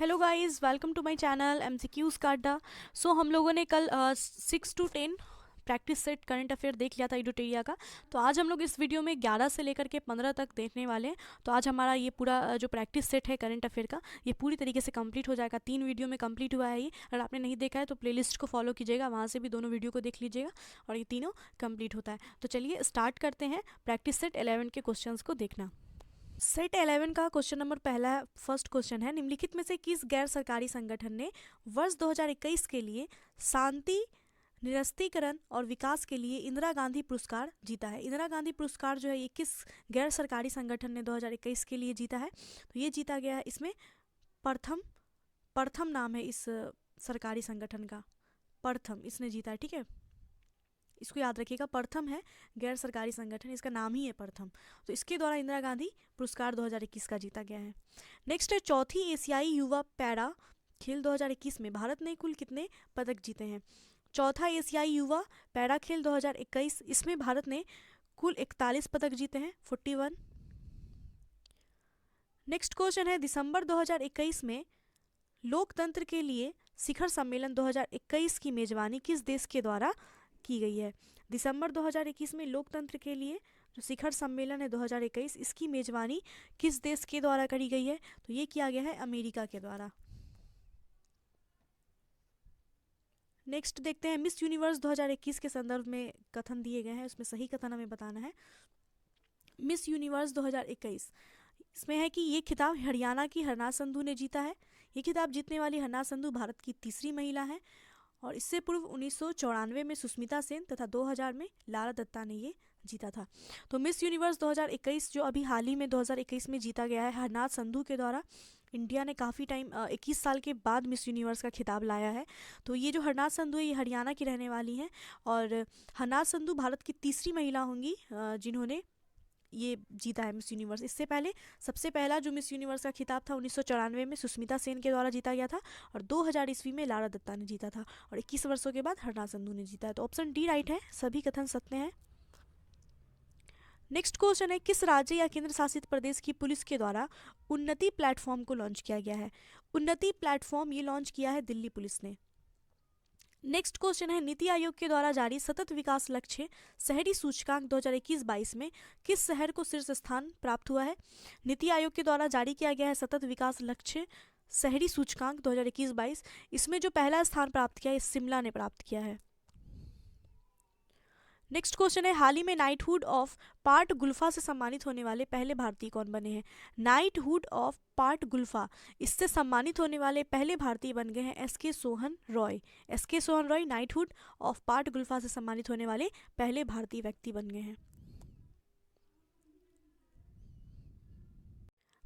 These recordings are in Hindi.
Hello guys, welcome to my channel MCQs का अड्डा। सो हम लोगों ने कल 6 to 10 practice set current affair देख लिया था एडुटेरिया का। तो आज हम लोग इस वीडियो में 11 से लेकर के 15 तक देखने वाले हैं। तो आज हमारा ये पूरा जो प्रैक्टिस सेट है करंट अफेयर का, ये पूरी तरीके से कंप्लीट हो जाएगा। 3 वीडियो में कंप्लीट हुआ है ये। अगर आपने नहीं देखा है तो प्लेलिस्ट को फॉलो कीजिएगा, वहाँ से भी दोनों वीडियो को देख लीजिएगा और ये तीनों कंप्लीट होता है। तो चलिए स्टार्ट करते हैं प्रैक्टिस सेट 11 के क्वेश्चन को देखना। सेट 11 का क्वेश्चन नंबर पहला फर्स्ट क्वेश्चन है, निम्नलिखित में से किस गैर सरकारी संगठन ने वर्ष 2021 के लिए शांति, निरस्तीकरण और विकास के लिए इंदिरा गांधी पुरस्कार जीता है? इंदिरा गांधी पुरस्कार जो है ये किस गैर सरकारी संगठन ने 2021 के लिए जीता है? तो ये जीता गया है इसमें प्रथम। प्रथम नाम है इस सरकारी संगठन का, प्रथम इसने जीता है। ठीक है, इसको याद रखिएगा, प्रथम है गैर सरकारी संगठन, इसका नाम ही है प्रथम। तो इसके द्वारा इंदिरा गांधी पुरस्कार 2021 का जीता गया है। नेक्स्ट है, चौथी एशियाई युवा पैरा खेल 2021 में भारत ने कुल कितने पदक जीते हैं? चौथा एशियाई युवा पैरा खेल 2021, इसमें भारत ने कुल 41 पदक जीते हैं, 41। नेक्स्ट क्वेश्चन है, दिसंबर 2021 में लोकतंत्र के लिए शिखर सम्मेलन 2021 की मेजबानी किस देश के द्वारा की गई है? दिसंबर 2021 में लोकतंत्र के लिए जो शिखर सम्मेलन है 2021, इसकी मेजबानी किस देश के द्वारा करी गई है? तो ये किया गया है अमेरिका के द्वारा। नेक्स्ट देखते हैं, मिस यूनिवर्स 2021 के संदर्भ में कथन दिए गए हैं, उसमें सही कथन हमें बताना है। मिस यूनिवर्स 2021 इसमें है कि ये खिताब हरियाणा की हरनाज संधू ने जीता है। ये खिताब जीतने वाली हरनाज संधू भारत की तीसरी महिला है और इससे पूर्व 1994 में सुष्मिता सेन तथा 2000 में लारा दत्ता ने ये जीता था। तो मिस यूनिवर्स 2021 जो अभी हाल ही में 2021 में जीता गया है हरनाज संधू के द्वारा। इंडिया ने काफ़ी टाइम 21 साल के बाद मिस यूनिवर्स का खिताब लाया है। तो ये जो हरनाज संधू है ये हरियाणा की रहने वाली हैं और हरनाज संधू भारत की तीसरी महिला होंगी जिन्होंने ये जीता है मिस यूनिवर्स। इससे पहले सबसे पहला जो मिस यूनिवर्स का खिताब था 1994 में सुष्मिता सेन के द्वारा जीता गया था और 2000 ईस्वी में लारा दत्ता ने जीता था और 21 वर्षों के बाद हरनाज संधू ने जीता है। तो ऑप्शन डी राइट है, सभी कथन सत्य हैं। नेक्स्ट क्वेश्चन है, किस राज्य या केंद्र शासित प्रदेश की पुलिस के द्वारा उन्नति प्लेटफॉर्म को लॉन्च किया गया है? उन्नति प्लेटफॉर्म ये लॉन्च किया है दिल्ली पुलिस ने। नेक्स्ट क्वेश्चन है, नीति आयोग के द्वारा जारी सतत विकास लक्ष्य शहरी सूचकांक 2021-22 में किस शहर को शीर्ष स्थान प्राप्त हुआ है? नीति आयोग के द्वारा जारी किया गया है सतत विकास लक्ष्य शहरी सूचकांक 2021-22, इसमें जो पहला स्थान प्राप्त किया है शिमला ने प्राप्त किया है। नेक्स्ट क्वेश्चन है, हाल ही में नाइटहुड ऑफ पार्ट गुल्फा से सम्मानित होने वाले पहले भारतीय कौन बने हैं? नाइटहुड ऑफ पार्ट गुल्फा, इससे सम्मानित होने वाले पहले भारतीय बन गए हैं SK Sohan Roy. SK Sohan Roy knighthood of Parte Guelfa से सम्मानित होने वाले पहले भारतीय व्यक्ति बन गए हैं।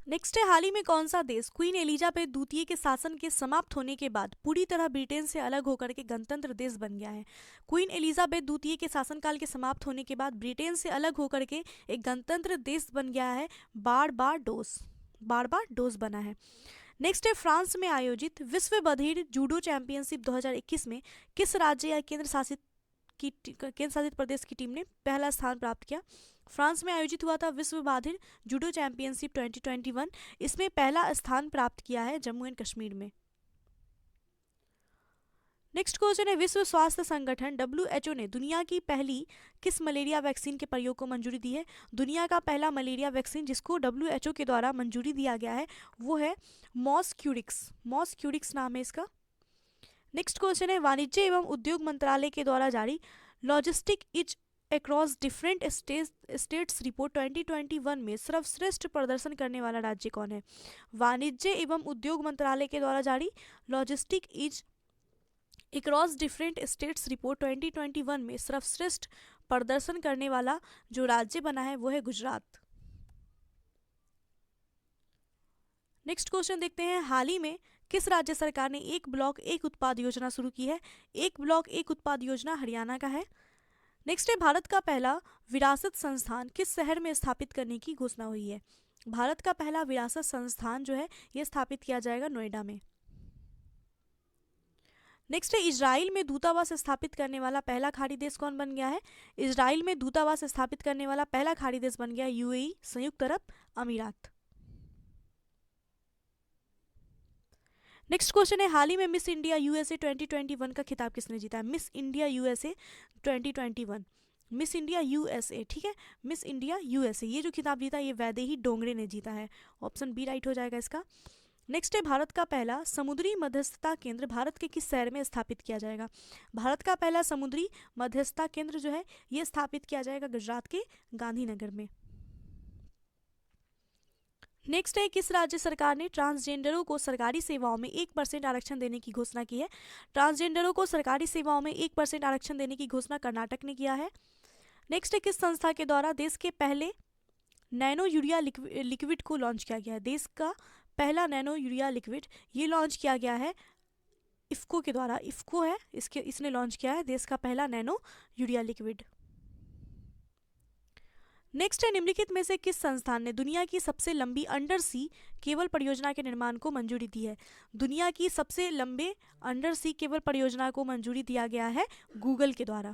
नेक्स्ट है, हाल ही में कौन सा देश क्वीन एलिजाबेथ द्वितीय के शासन के समाप्त होने के बाद पूरी तरह ब्रिटेन से अलग होकर के गणतंत्र देश बन गया है? क्वीन एलिजाबेथ द्वितीय के शासनकाल के समाप्त होने के बाद ब्रिटेन से अलग होकर के एक गणतंत्र देश बन गया है, बारबाडोस। बारबाडोस बना है। नेक्स्ट है, फ्रांस में आयोजित विश्व बधिर जूडो चैंपियनशिप 2021 में किस राज्य या केंद्र शासित प्रदेश की टीम ने पहला स्थान प्राप्त किया? फ्रांस में आयोजित हुआ था विश्व बधिर जूडो चैंपियनशिप 2021, इसमें पहला स्थान प्राप्त किया है जम्मू एंड कश्मीर में। नेक्स्ट क्वेश्चन है, विश्व स्वास्थ्य संगठन WHO ने दुनिया की पहली किस मलेरिया वैक्सीन के प्रयोग को मंजूरी दी है? दुनिया का पहला मलेरिया वैक्सीन जिसको WHO के द्वारा मंजूरी दिया गया है वो है मॉस्क्यूरिक्स। मॉस्क्यूरिक्स नाम है इसका। नेक्स्ट क्वेश्चन है, वाणिज्य एवं उद्योग मंत्रालय के द्वारा जारी logistic is across different status report 2021 में सर्वश्रेष्ठ प्रदर्शन करने वाला राज्य कौन है? वाणिज्य एवं उद्योग मंत्रालय के द्वारा जारी logistic is across different status report 2021 में सर्वश्रेष्ठ प्रदर्शन करने वाला जो राज्य बना है वो है गुजरात। नेक्स्ट क्वेश्चन देखते हैं, हाल ही में किस राज्य सरकार ने एक ब्लॉक एक उत्पाद योजना शुरू की है? एक ब्लॉक एक उत्पाद योजना हरियाणा का है। नेक्स्ट है, भारत का पहला विरासत संस्थान किस शहर में स्थापित करने की घोषणा हुई है? भारत का पहला विरासत संस्थान जो है ये स्थापित किया जाएगा नोएडा में। नेक्स्ट है, इजराइल में दूतावास स्थापित करने वाला पहला खाड़ी देश कौन बन गया है? इजराइल में दूतावास स्थापित करने वाला पहला खाड़ी देश बन गया UAE, संयुक्त अरब अमीरात। नेक्स्ट क्वेश्चन है, हाल ही में मिस इंडिया यूएसए 2021 का खिताब किसने जीता है? Miss India USA 2021, miss India USA, ठीक है, मिस इंडिया यूएसए, ये जो खिताब जीता ये वैदेही डोंगरे ने जीता है। ऑप्शन बी राइट हो जाएगा इसका। नेक्स्ट है, भारत का पहला समुद्री मध्यस्थता केंद्र भारत के किस शहर में स्थापित किया जाएगा? भारत का पहला समुद्री मध्यस्थता केंद्र जो है ये स्थापित किया जाएगा गुजरात के गांधीनगर में। नेक्स्ट है, किस राज्य सरकार ने ट्रांसजेंडरों को सरकारी सेवाओं में 1% आरक्षण देने की घोषणा की है? ट्रांसजेंडरों को सरकारी सेवाओं में 1% आरक्षण देने की घोषणा कर्नाटक ने किया है। नेक्स्ट है, किस संस्था के द्वारा देश के पहले नैनो यूरिया लिक्विड को लॉन्च किया गया है? देश का पहला नैनो यूरिया लिक्विड ये लॉन्च किया गया है इफ्को के द्वारा, इफ्को है इसने लॉन्च किया है देश का पहला नैनो यूरिया लिक्विड। नेक्स्ट है, निम्नलिखित में से किस संस्थान ने दुनिया की सबसे लंबी अंडर सी केबल परियोजना के निर्माण को मंजूरी दी है? दुनिया की सबसे लंबे अंडर सी केबल परियोजना को मंजूरी दिया गया है गूगल के द्वारा।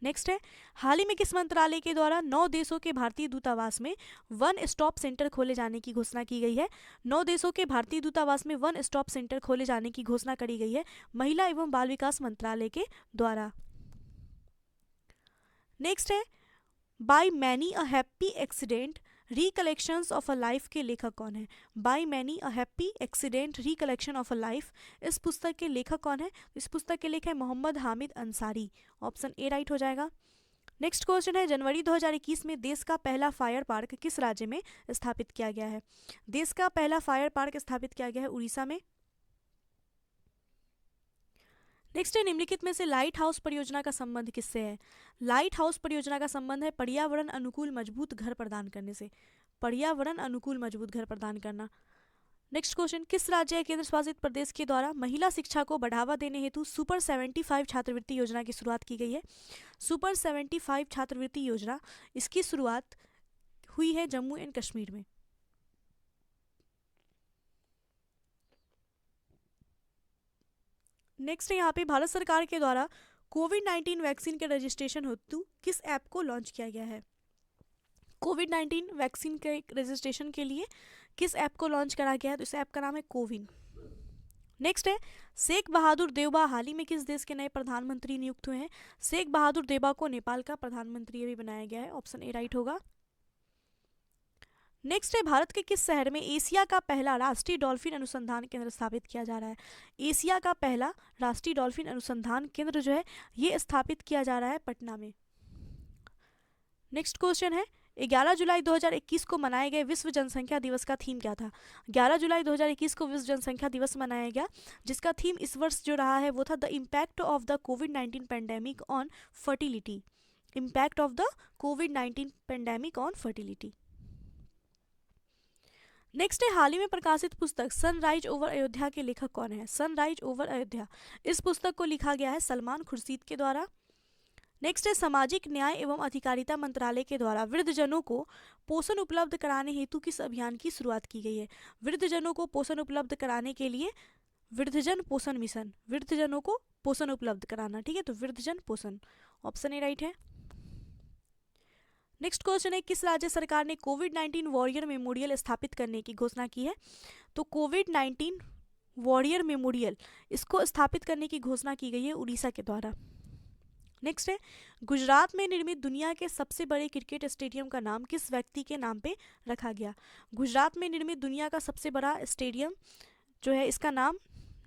नेक्स्ट है, हाल ही में किस मंत्रालय के द्वारा 9 देशों के भारतीय दूतावास में वन स्टॉप सेंटर खोले जाने की घोषणा की गई है? 9 देशों के भारतीय दूतावास में वन स्टॉप सेंटर खोले जाने की घोषणा करी गई है महिला एवं बाल विकास मंत्रालय के द्वारा। नेक्स्ट है, by many a happy accident recollections of a life के लेखक कौन है? By many a happy accident recollection of a life, इस पुस्तक के लेखक कौन है? इस पुस्तक के लेखक है Mohammad Hamid Ansari. Option A right हो जाएगा। नेक्स्ट क्वेश्चन है, जनवरी 2021 में देश का पहला फायर पार्क किस राज्य में स्थापित किया गया है? देश का पहला फायर पार्क स्थापित किया गया है उड़ीसा में। नेक्स्ट है, निम्नलिखित में से लाइट हाउस परियोजना का संबंध किससे है? लाइट हाउस परियोजना का संबंध है पर्यावरण अनुकूल मजबूत घर प्रदान करने से, पर्यावरण अनुकूल मजबूत घर प्रदान करना। नेक्स्ट क्वेश्चन, किस राज्य या केंद्र शासित प्रदेश के द्वारा महिला शिक्षा को बढ़ावा देने हेतु सुपर 75 छात्रवृत्ति योजना की शुरुआत की गई है? सुपर 75 छात्रवृत्ति योजना इसकी शुरुआत हुई है जम्मू एंड कश्मीर में। नेक्स्ट है, यहाँ पे भारत सरकार के द्वारा कोविड-19 वैक्सीन के रजिस्ट्रेशन हेतु किस ऐप को लॉन्च किया गया है? कोविड-19 वैक्सीन के रजिस्ट्रेशन के लिए किस ऐप को लॉन्च करा गया है? तो इस ऐप का नाम है कोविन। नेक्स्ट है, शेख बहादुर देवबा हाल ही में किस देश के नए प्रधानमंत्री नियुक्त हुए हैं? शेख बहादुर देवबा को नेपाल का प्रधानमंत्री भी बनाया गया है। ऑप्शन ए राइट होगा। नेक्स्ट है, भारत के किस शहर में एशिया का पहला राष्ट्रीय डॉल्फिन अनुसंधान केंद्र स्थापित किया जा रहा है? एशिया का पहला राष्ट्रीय डॉल्फिन अनुसंधान केंद्र जो है ये स्थापित किया जा रहा है पटना में। नेक्स्ट क्वेश्चन है, 11 जुलाई 2021 को मनाए गए विश्व जनसंख्या दिवस का थीम क्या था? 11 जुलाई 2021 को विश्व जनसंख्या दिवस मनाया गया, जिसका थीम इस वर्ष जो रहा है वो था the impact of the covid pandemic on fertility. Impact of the covid pandemic on fertility. Next है, हाल ही में प्रकाशित पुस्तक सनराइज ओवर अयोध्या के लेखक कौन है? सनराइज ओवर अयोध्या, इस पुस्तक को लिखा गया है सलमान खुर्शीद के द्वारा। नेक्स्ट है, सामाजिक न्याय एवं अधिकारिता मंत्रालय के द्वारा वृद्धजनों को पोषण उपलब्ध कराने हेतु किस अभियान की शुरुआत की गई है? वृद्धजनों को पोषण उपलब्ध कराने के लिए वृद्धजन पोषण मिशन, वृद्धजनों को पोषण उपलब्ध कराना, ठीक है, तो वृद्धजन पोषण। ऑप्शन ए राइट है। नेक्स्ट क्वेश्चन है, किस राज्य सरकार ने कोविड-19 वॉरियर मेमोरियल स्थापित करने की घोषणा की है? तो कोविड-19 वॉरियर मेमोरियल इसको स्थापित करने की घोषणा की गई है उड़ीसा के द्वारा। नेक्स्ट है, गुजरात में निर्मित दुनिया के सबसे बड़े क्रिकेट स्टेडियम का नाम किस व्यक्ति के नाम पे रखा गया? गुजरात में निर्मित दुनिया का सबसे बड़ा स्टेडियम जो है इसका नाम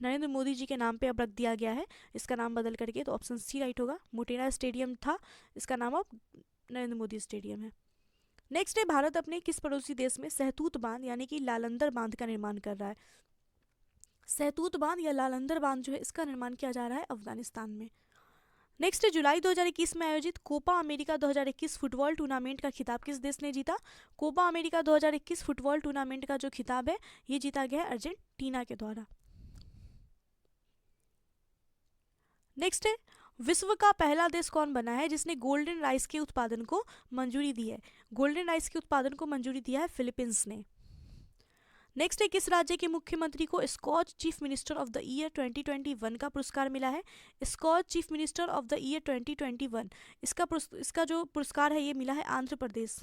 नरेंद्र मोदी जी के नाम पे अब रख दिया गया है, इसका नाम बदल करके, तो ऑप्शन सी राइट होगा। मोटेरा स्टेडियम था, इसका नाम अब नरेंद्र मोदी स्टेडियम है। नेक्स्ट है, भारत अपने किस पड़ोसी देश में सहतूत बांध यानी कि लालंदर बांध का निर्माण कर रहा है? सहतूत बांध या लालंदर बांध जो है इसका निर्माण किया जा रहा है अफगानिस्तान में। नेक्स्ट है, जुलाई 2021 में आयोजित कोपा अमेरिका 2021 फुटबॉल टूर्नामेंट का खिताब किस देश ने जीता? कोपा अमेरिका 2021 फुटबॉल टूर्नामेंट का जो खिताब है ये जीता गया है अर्जेंटीना के द्वारा। नेक्स्ट है, विश्व का पहला देश कौन बना है जिसने गोल्डन राइस के उत्पादन को मंजूरी दी है? गोल्डन राइस के उत्पादन को मंजूरी दिया है फिलीपींस ने। नेक्स्ट है, किस राज्य के मुख्यमंत्री को Skoch chief minister of the year 2021 का पुरस्कार मिला है? Skoch chief minister of the year 2021 इसका जो पुरस्कार है ये मिला है आंध्र प्रदेश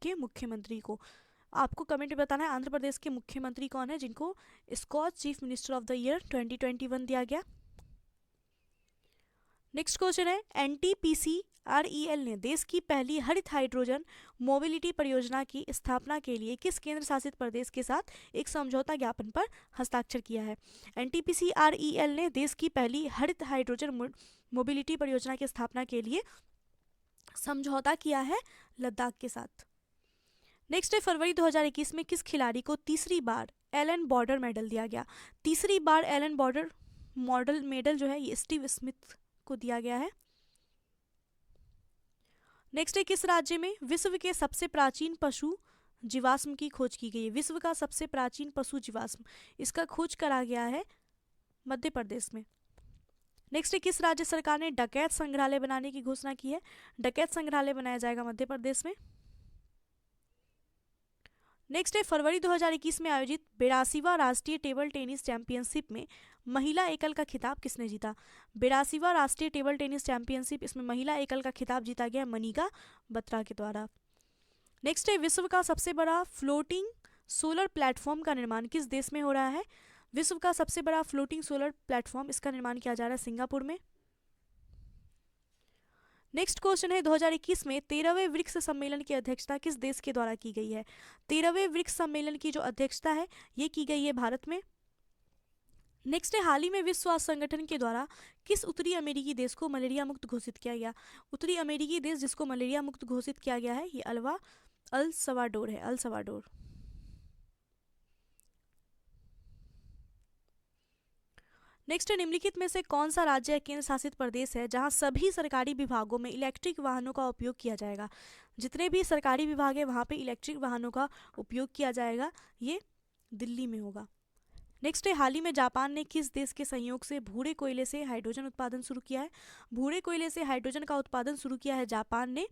के मुख्यमंत्री को। आपको कमेंट में बताना है आंध्र प्रदेश के मुख्यमंत्री कौन है जिनको Skoch chief minister of the year 2021 दिया गया। नेक्स्ट क्वेश्चन है NTPC-REL ने देश की पहली हरित हाइड्रोजन मोबिलिटी परियोजना की स्थापना के लिए किस केंद्र शासित प्रदेश के साथ एक समझौता ज्ञापन पर हस्ताक्षर किया है। NTPC-REL ने देश की पहली हरित हाइड्रोजन मोबिलिटी परियोजना की स्थापना के लिए समझौता किया है लद्दाख के साथ। नेक्स्ट है फरवरी 2021 में किस खिलाड़ी को तीसरी बार एलन बॉर्डर मेडल दिया गया। तीसरी बार एलन बॉर्डर मॉडल मेडल जो है ये स्टीव स्मिथ को दिया गया है। नेक्स्ट है किस राज्य में विश्व के सबसे प्राचीन पशु जीवाश्म की खोज की गई है। विश्व का सबसे प्राचीन पशु जीवाश्म इसका खोज करा गया है मध्य प्रदेश में। नेक्स्ट है किस राज्य सरकार ने डकैत संग्रहालय बनाने की घोषणा की है। डकैत संग्रहालय बनाया जाएगा मध्य प्रदेश में। नेक्स्ट है फरवरी 2021 में आयोजित 82वां राष्ट्रीय टेबल टेनिस चैंपियनशिप में महिला एकल का खिताब किसने जीता। 82वां राष्ट्रीय टेबल टेनिस चैंपियनशिप इसमें महिला एकल का खिताब जीता गया मनिका बत्रा के द्वारा। नेक्स्ट है विश्व का सबसे बड़ा फ्लोटिंग सोलर प्लेटफॉर्म का निर्माण किस देश में हो रहा है। विश्व का सबसे बड़ा फ्लोटिंग सोलर प्लेटफॉर्म इसका निर्माण किया जा रहा है सिंगापुर में। नेक्स्ट क्वेश्चन है 2021 में 13वें ब्रिक्स सम्मेलन की अध्यक्षता किस देश के द्वारा की गई है। 13वें ब्रिक्स सम्मेलन की जो अध्यक्षता है ये की गई है भारत में। नेक्स्ट है हाल ही में विश्व स्वास्थ्य संगठन के द्वारा किस उत्तरी अमेरिकी देश को मलेरिया मुक्त घोषित किया गया। उत्तरी अमेरिकी देश जिसको मलेरिया मुक्त घोषित किया गया है ये अल सल्वाडोर है, अल सल्वाडोर। नेक्स्ट निम्नलिखित में से कौन सा राज्य या केंद्र शासित प्रदेश है जहां सभी सरकारी विभागों में इलेक्ट्रिक वाहनों का उपयोग किया जाएगा। जितने भी सरकारी विभाग है वहां पे इलेक्ट्रिक वाहनों का उपयोग किया जाएगा, ये दिल्ली में होगा। नेक्स्ट है हाल ही में जापान ने किस देश के सहयोग से भूरे कोयले से हाइड्रोजन उत्पादन शुरू किया है। भूरे कोयले से हाइड्रोजन का उत्पादन शुरू किया है जापान ने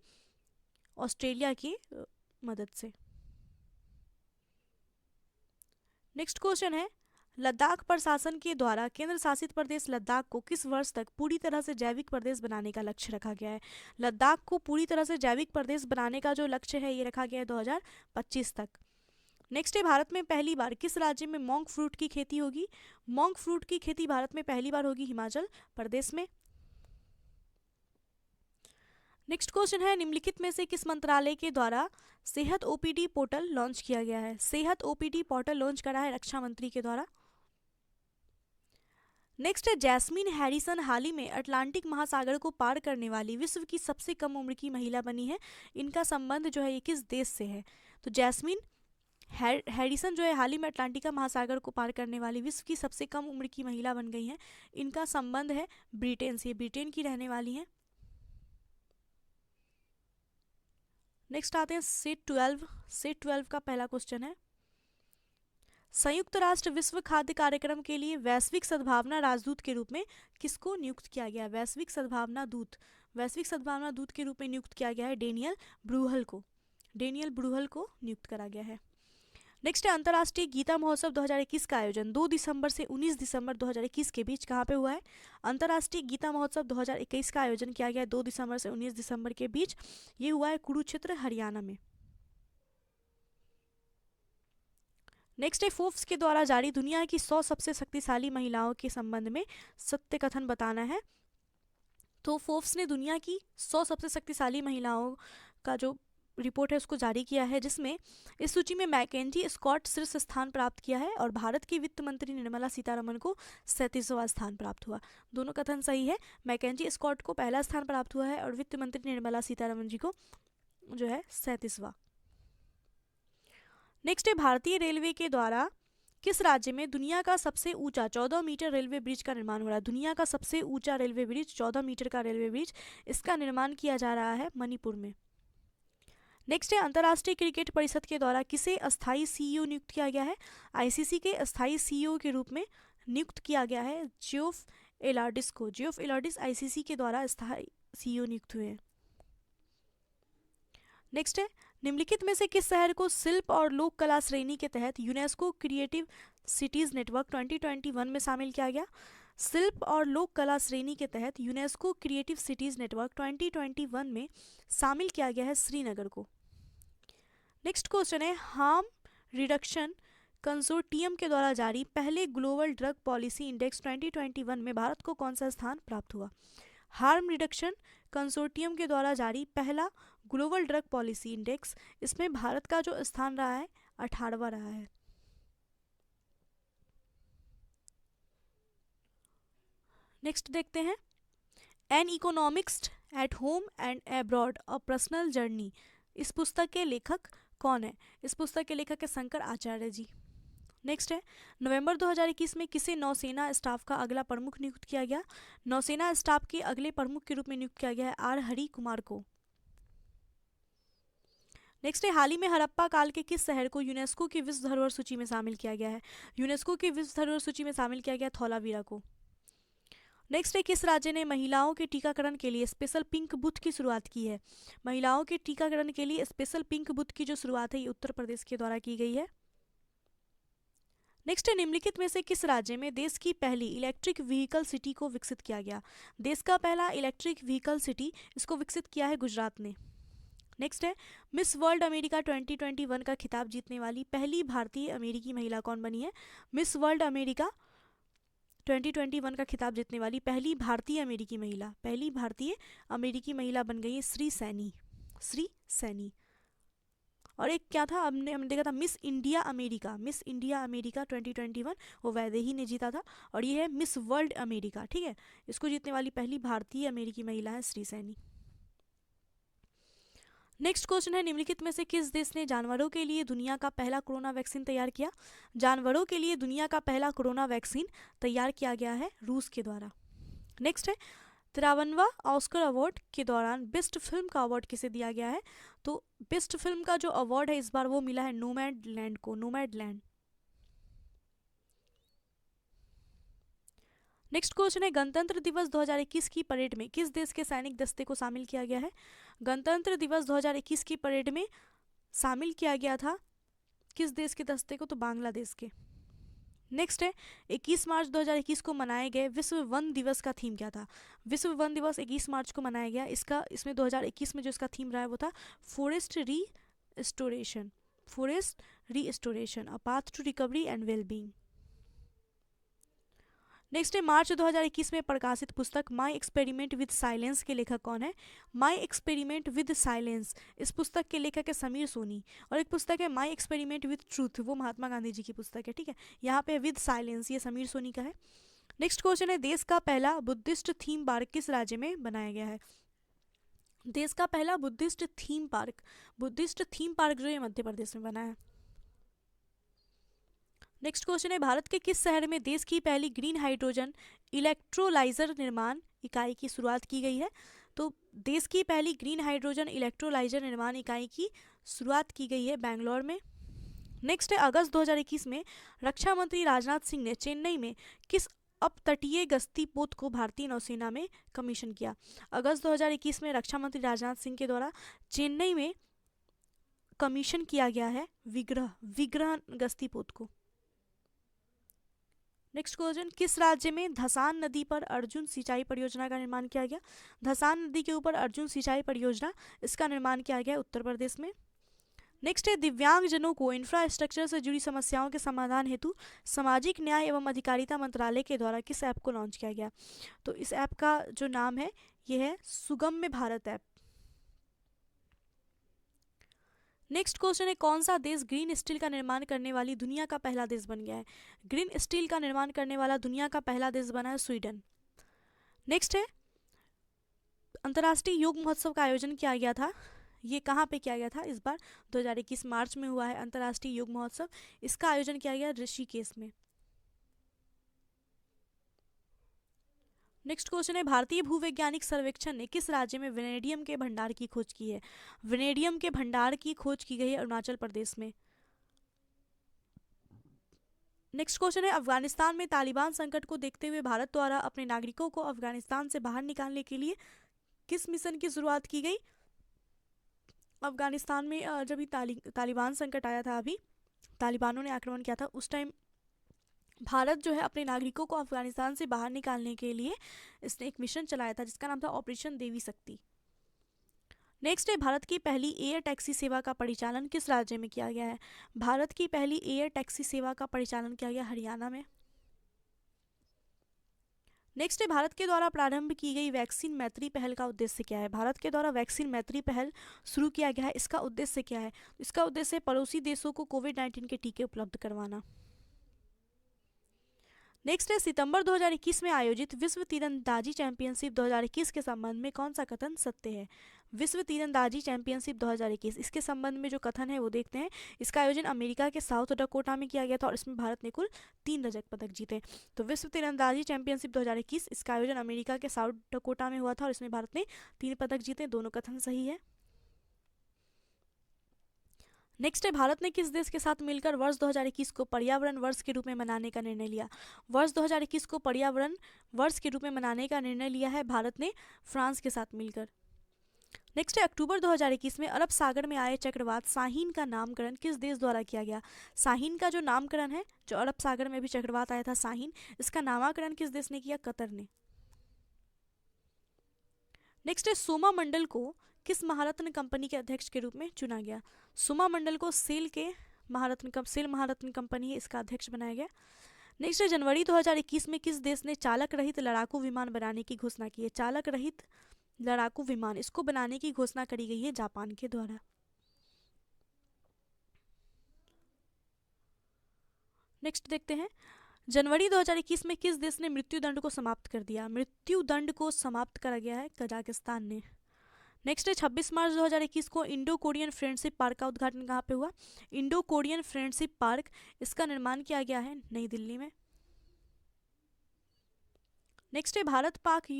ऑस्ट्रेलिया की मदद से। नेक्स्ट क्वेश्चन है लद्दाख प्रशासन के द्वारा केंद्र शासित प्रदेश लद्दाख को किस वर्ष तक पूरी तरह से जैविक प्रदेश बनाने का लक्ष्य रखा गया है। लद्दाख को पूरी तरह से जैविक प्रदेश बनाने का जो लक्ष्य है ये रखा गया है 2025 तक। नेक्स्ट है भारत में पहली बार किस राज्य में मोंग फ्रूट की खेती होगी। मोंग फ्रूट की खेती भारत में पहली बार होगी हिमाचल प्रदेश में। नेक्स्ट क्वेश्चन है निम्नलिखित में से किस मंत्रालय के द्वारा सेहत OPD पोर्टल लॉन्च किया गया है। सेहत OPD पोर्टल लॉन्च करा है रक्षा मंत्री के द्वारा। नेक्स्ट है जैस्मीन हैरिसन हाल ही में अटलांटिक महासागर को पार करने वाली विश्व की सबसे कम उम्र की महिला बनी है। इनका संबंध जो है ये किस देश से है। तो जैस्मीन हैरिसन जो है हाल ही में अटलांटिका महासागर को पार करने वाली विश्व की सबसे कम उम्र की महिला बन गई हैं। इनका संबंध है ब्रिटेन से, ब्रिटेन की रहने वाली हैं। नेक्स्ट आते हैं सेट 12 का पहला क्वेश्चन है संयुक्त राष्ट्र विश्व खाद्य कार्यक्रम के लिए वैश्विक सद्भावना राजदूत के रूप में किसको नियुक्त किया गया है। वैश्विक सद्भावना दूत के रूप में नियुक्त किया गया है डेनियल ब्रूहल को नियुक्त करा गया है। नेक्स्ट है अंतर्राष्ट्रीय गीता महोत्सव 2021 का आयोजन 2 दिसंबर से 19 दिसंबर 2021 के बीच कहाँ पे हुआ है। अंतर्राष्ट्रीय गीता महोत्सव 2021 का आयोजन किया गया है 2 दिसंबर से 19 दिसंबर के बीच। ये हुआ है कुरुक्षेत्र हरियाणा में। नेक्स्ट है फोर्ब्स के द्वारा जारी दुनिया की 100 सबसे शक्तिशाली महिलाओं के संबंध में सत्य कथन बताना है। तो फोर्ब्स ने दुनिया की 100 सबसे शक्तिशाली महिलाओं का जो रिपोर्ट है उसको जारी किया है, जिसमें इस सूची में मैकेंजी स्कॉट शीर्ष स्थान प्राप्त किया है और भारत की वित्त मंत्री निर्मला सीतारमण को 37वां स्थान प्राप्त हुआ। दोनों कथन सही है, मैकेंजी स्कॉट को पहला स्थान प्राप्त हुआ है और वित्त मंत्री निर्मला सीतारमण जी को जो है 37वां। नेक्स्ट है भारतीय रेलवे के द्वारा किस राज्य में दुनिया का सबसे ऊंचा 14 मीटर रेलवे ब्रिज का निर्माण हो रहा है। दुनिया का सबसे ऊंचा रेलवे ब्रिज 14 मीटर का रेलवे ब्रिज इसका निर्माण किया जा रहा है मणिपुर में। नेक्स्ट है अंतर्राष्ट्रीय क्रिकेट परिषद के द्वारा किसे अस्थायी CEO नियुक्त किया गया है। ICC के अस्थायी CEO के रूप में नियुक्त किया गया है जियोफ एलार्डिस को। जियोफ एलार्डिस ICC के द्वारा अस्थायी CEO नियुक्त हुए हैं। नेक्स्ट है निम्नलिखित में से किस शहर को शिल्प और लोक कला श्रेणी के तहत यूनेस्को क्रिएटिव सिटीज नेटवर्क 2021 में शामिल किया गया। शिल्प और लोक कला श्रेणी के तहत यूनेस्को क्रिएटिव सिटीज नेटवर्क 2021 में शामिल किया गया है श्रीनगर को। नेक्स्ट क्वेश्चन है, हार्म रिडक्शन कंसोर्टियम के द्वारा जारी पहले ग्लोबल ड्रग पॉलिसी इंडेक्स 2021 में भारत को कौन सा स्थान प्राप्त हुआ? हार्म रिडक्शन कंसोर्टियम के द्वारा जारी पहला ग्लोबल ड्रग पॉलिसी इंडेक्स, इसमें भारत का जो स्थान रहा है 18वां रहा है। नेक्स्ट देखते हैं, N economics at home and abroad a personal journey, इस पुस्तक के लेखक कौन है? इस पुस्तक के लेखक है शंकर आचार्य जी। नेक्स्ट है, नवंबर 2021 में किसे नौसेना स्टाफ का अगला प्रमुख नियुक्त किया गया? नौसेना स्टाफ के अगले प्रमुख के रूप में नियुक्त किया गया है आर हरि कुमार को। नेक्स्ट है, हाल ही में हड़प्पा काल के किस शहर को यूनेस्को की विश्व धरोहर सूची में शामिल किया गया है? यूनेस्को की विश्व धरोहर सूची में शामिल किया गया थौलावीरा को। नेक्स्ट है, किस राज्य ने महिलाओं के टीकाकरण के लिए स्पेशल पिंक बूथ की शुरुआत की है? महिलाओं के टीकाकरण के लिए स्पेशल पिंक बूथ की जो शुरुआत है ये उत्तर प्रदेश के द्वारा की गई है। नेक्स्ट है, निम्नलिखित में से किस राज्य में देश की पहली इलेक्ट्रिक व्हीकल सिटी को विकसित किया गया? देश का पहला इलेक्ट्रिक व्हीकल सिटी इसको विकसित किया है गुजरात ने। नेक्स्ट है, मिस वर्ल्ड अमेरिका 2021 का खिताब जीतने वाली पहली भारतीय अमेरिकी महिला कौन बनी है? मिस वर्ल्ड अमेरिका 2021 का खिताब जीतने वाली पहली भारतीय अमेरिकी महिला बन गई है श्री सैनी। श्री सैनी। और एक क्या था, हमने देखा था मिस इंडिया अमेरिका 2021, वो वैदेही ने जीता था। और ये है मिस वर्ल्ड अमेरिका, ठीक है, इसको जीतने वाली पहली भारतीय अमेरिकी महिला है श्री सैनी। नेक्स्ट क्वेश्चन है, निम्नलिखित में से किस देश ने जानवरों के लिए दुनिया का पहला कोरोना वैक्सीन तैयार किया? जानवरों के लिए दुनिया का पहला कोरोना वैक्सीन तैयार किया गया है रूस के द्वारा। नेक्स्ट है, 53वां ऑस्कर अवार्ड के दौरान बेस्ट फिल्म का अवार्ड किसे दिया गया है? तो बेस्ट फिल्म का जो अवार्ड है इस बार वो मिला है नोमैडलैंड को, नोमैडलैंड। नेक्स्ट क्वेश्चन है, गणतंत्र दिवस 2021 की परेड में किस देश के सैनिक दस्ते को शामिल किया गया है? गणतंत्र दिवस 2021 की परेड में शामिल किया गया था किस देश के दस्ते को? तो बांग्लादेश के। नेक्स्ट है, 21 मार्च 2021 को मनाए गए विश्व वन दिवस का थीम क्या था? विश्व वन दिवस 21 मार्च को मनाया गया, इसमें 2021 में जो इसका थीम रहा है वो था forest restoration a path to recovery and wellbeing. Next है, मार्च 2021 में प्रकाशित पुस्तक माई एक्सपेरिमेंट विद साइलेंस के लेखक कौन है? माई एक्सपेरिमेंट विद साइलेंस, इस पुस्तक के लेखक है समीर सोनी। और एक पुस्तक है माई एक्सपेरिमेंट विद ट्रूथ, वो महात्मा गांधी जी की पुस्तक है, ठीक है। यहाँ पे विद साइलेंस ये समीर सोनी का है। नेक्स्ट क्वेश्चन है, देश का पहला बुद्धिस्ट थीम पार्क किस राज्य में बनाया गया है? देश का पहला बुद्धिस्ट थीम पार्क जो है मध्य प्रदेश में बना है। नेक्स्ट क्वेश्चन है, भारत के किस शहर में देश की पहली ग्रीन हाइड्रोजन इलेक्ट्रोलाइजर निर्माण इकाई की शुरुआत की गई है? तो देश की पहली ग्रीन हाइड्रोजन इलेक्ट्रोलाइजर निर्माण इकाई की शुरुआत की गई है बेंगलोर में। नेक्स्ट है, अगस्त 2021 में रक्षा मंत्री राजनाथ सिंह ने चेन्नई में किस अपतटीय गश्ती पोत को भारतीय नौसेना में कमीशन किया? अगस्त 2021 में रक्षा मंत्री राजनाथ सिंह के द्वारा चेन्नई में कमीशन किया गया है विग्रह गश्ती पोत को। नेक्स्ट क्वेश्चन, किस राज्य में धसान नदी पर अर्जुन सिंचाई परियोजना का निर्माण किया गया? धसान नदी के ऊपर अर्जुन सिंचाई परियोजना इसका निर्माण किया गया उत्तर प्रदेश में। नेक्स्ट है, दिव्यांगजनों को इंफ्रास्ट्रक्चर से जुड़ी समस्याओं के समाधान हेतु सामाजिक न्याय एवं अधिकारिता मंत्रालय के द्वारा किस ऐप को लॉन्च किया गया? तो इस ऐप का जो नाम है ये है सुगम्य भारत ऐप। नेक्स्ट क्वेश्चन है, कौन सा देश ग्रीन स्टील का निर्माण करने वाली दुनिया का पहला देश बन गया है? ग्रीन स्टील का निर्माण करने वाला दुनिया का पहला देश बना है स्वीडन। नेक्स्ट है, अंतर्राष्ट्रीय योग महोत्सव का आयोजन किया गया था, ये कहाँ पे किया गया था? इस बार 2021 मार्च में हुआ है अंतर्राष्ट्रीय योग महोत्सव, इसका आयोजन किया गया ऋषिकेश में। नेक्स्ट क्वेश्चन है, भारतीय भूवैज्ञानिक सर्वेक्षण ने किस राज्य में वेनेडियम के भंडार की खोज की है? वेनेडियम के भंडार की खोज की गई है अरुणाचल प्रदेश में। नेक्स्ट क्वेश्चन है, अफगानिस्तान में तालिबान संकट को देखते हुए भारत द्वारा अपने नागरिकों को अफगानिस्तान से बाहर निकालने के लिए किस मिशन की शुरुआत की गई? अफगानिस्तान में जब तालिबान संकट आया था, अभी तालिबानों ने आक्रमण किया था, उस टाइम भारत जो है अपने नागरिकों को अफगानिस्तान से बाहर निकालने के लिए इसने एक मिशन चलाया था जिसका नाम था ऑपरेशन देवी शक्ति। नेक्स्ट है भारत की पहली एयर टैक्सी सेवा का परिचालन किस राज्य में किया गया है? भारत की पहली एयर टैक्सी सेवा का परिचालन किया गया हरियाणा में। नेक्स्ट है भारत के द्वारा प्रारंभ की गई वैक्सीन मैत्री पहल का उद्देश्य क्या है? भारत के द्वारा वैक्सीन मैत्री पहल शुरू किया गया है, इसका उद्देश्य क्या है? इसका उद्देश्य पड़ोसी देशों को कोविड-19 के टीके उपलब्ध करवाना। नेक्स्ट है सितंबर 2021 में आयोजित विश्व तीरंदाजी चैंपियनशिप 2021 के संबंध में कौन सा कथन सत्य है? विश्व तीरंदाजी चैंपियनशिप 2021, इसके संबंध में जो कथन है वो देखते हैं। इसका आयोजन अमेरिका के साउथ डकोटा में किया गया था और इसमें भारत ने कुल 3 रजत पदक जीते। तो विश्व तीरंदाजी चैंपियनशिप 2021, इसका आयोजन अमेरिका के साउथ डकोटा में हुआ था और इसमें भारत ने 3 पदक जीते। दोनों कथन सही है। नेक्स्ट है भारत ने किस देश के साथ मिलकर वर्ष 2021 को पर्यावरण वर्ष के रूप में मनाने का निर्णय लिया? वर्ष 2021 को पर्यावरण वर्ष के रूप में मनाने का निर्णय लिया है भारत ने फ्रांस के साथ मिलकर। नेक्स्ट है अक्टूबर 2021 में अरब सागर में आए चक्रवात साहिन का नामकरण किस देश द्वारा किया गया? साहिन का जो नामकरण है, जो अरब सागर में भी चक्रवात आया था साहिन, इसका नामकरण किस देश ने किया? कतर ने। नेक्स्ट है सोमा मंडल को किस महारत्न कंपनी के अध्यक्ष के रूप में चुना गया? सोमा मंडल को सेल महारत्न कंपनी है, इसका अध्यक्ष बनाया गया। नेक्स्ट है जनवरी 2021 में किस देश ने चालक रहित लड़ाकू विमान बनाने की घोषणा की है? चालक रहित लड़ाकू विमान, इसको बनाने की घोषणा करी गई है जापान के द्वारा। नेक्स्ट देखते हैं जनवरी 2021 में किस देश ने मृत्युदंड को समाप्त कर दिया? मृत्युदंड को समाप्त करा गया है कजाकिस्तान ने। नेक्स्ट है 26 मार्च 2021 को इंडो कोरियन फ्रेंडशिप पार्क का उद्घाटन कहाँ पे हुआ? इंडो कोरियन फ्रेंडशिप पार्क, इसका निर्माण किया गया है नई दिल्ली में। नेक्स्ट है भारत पाक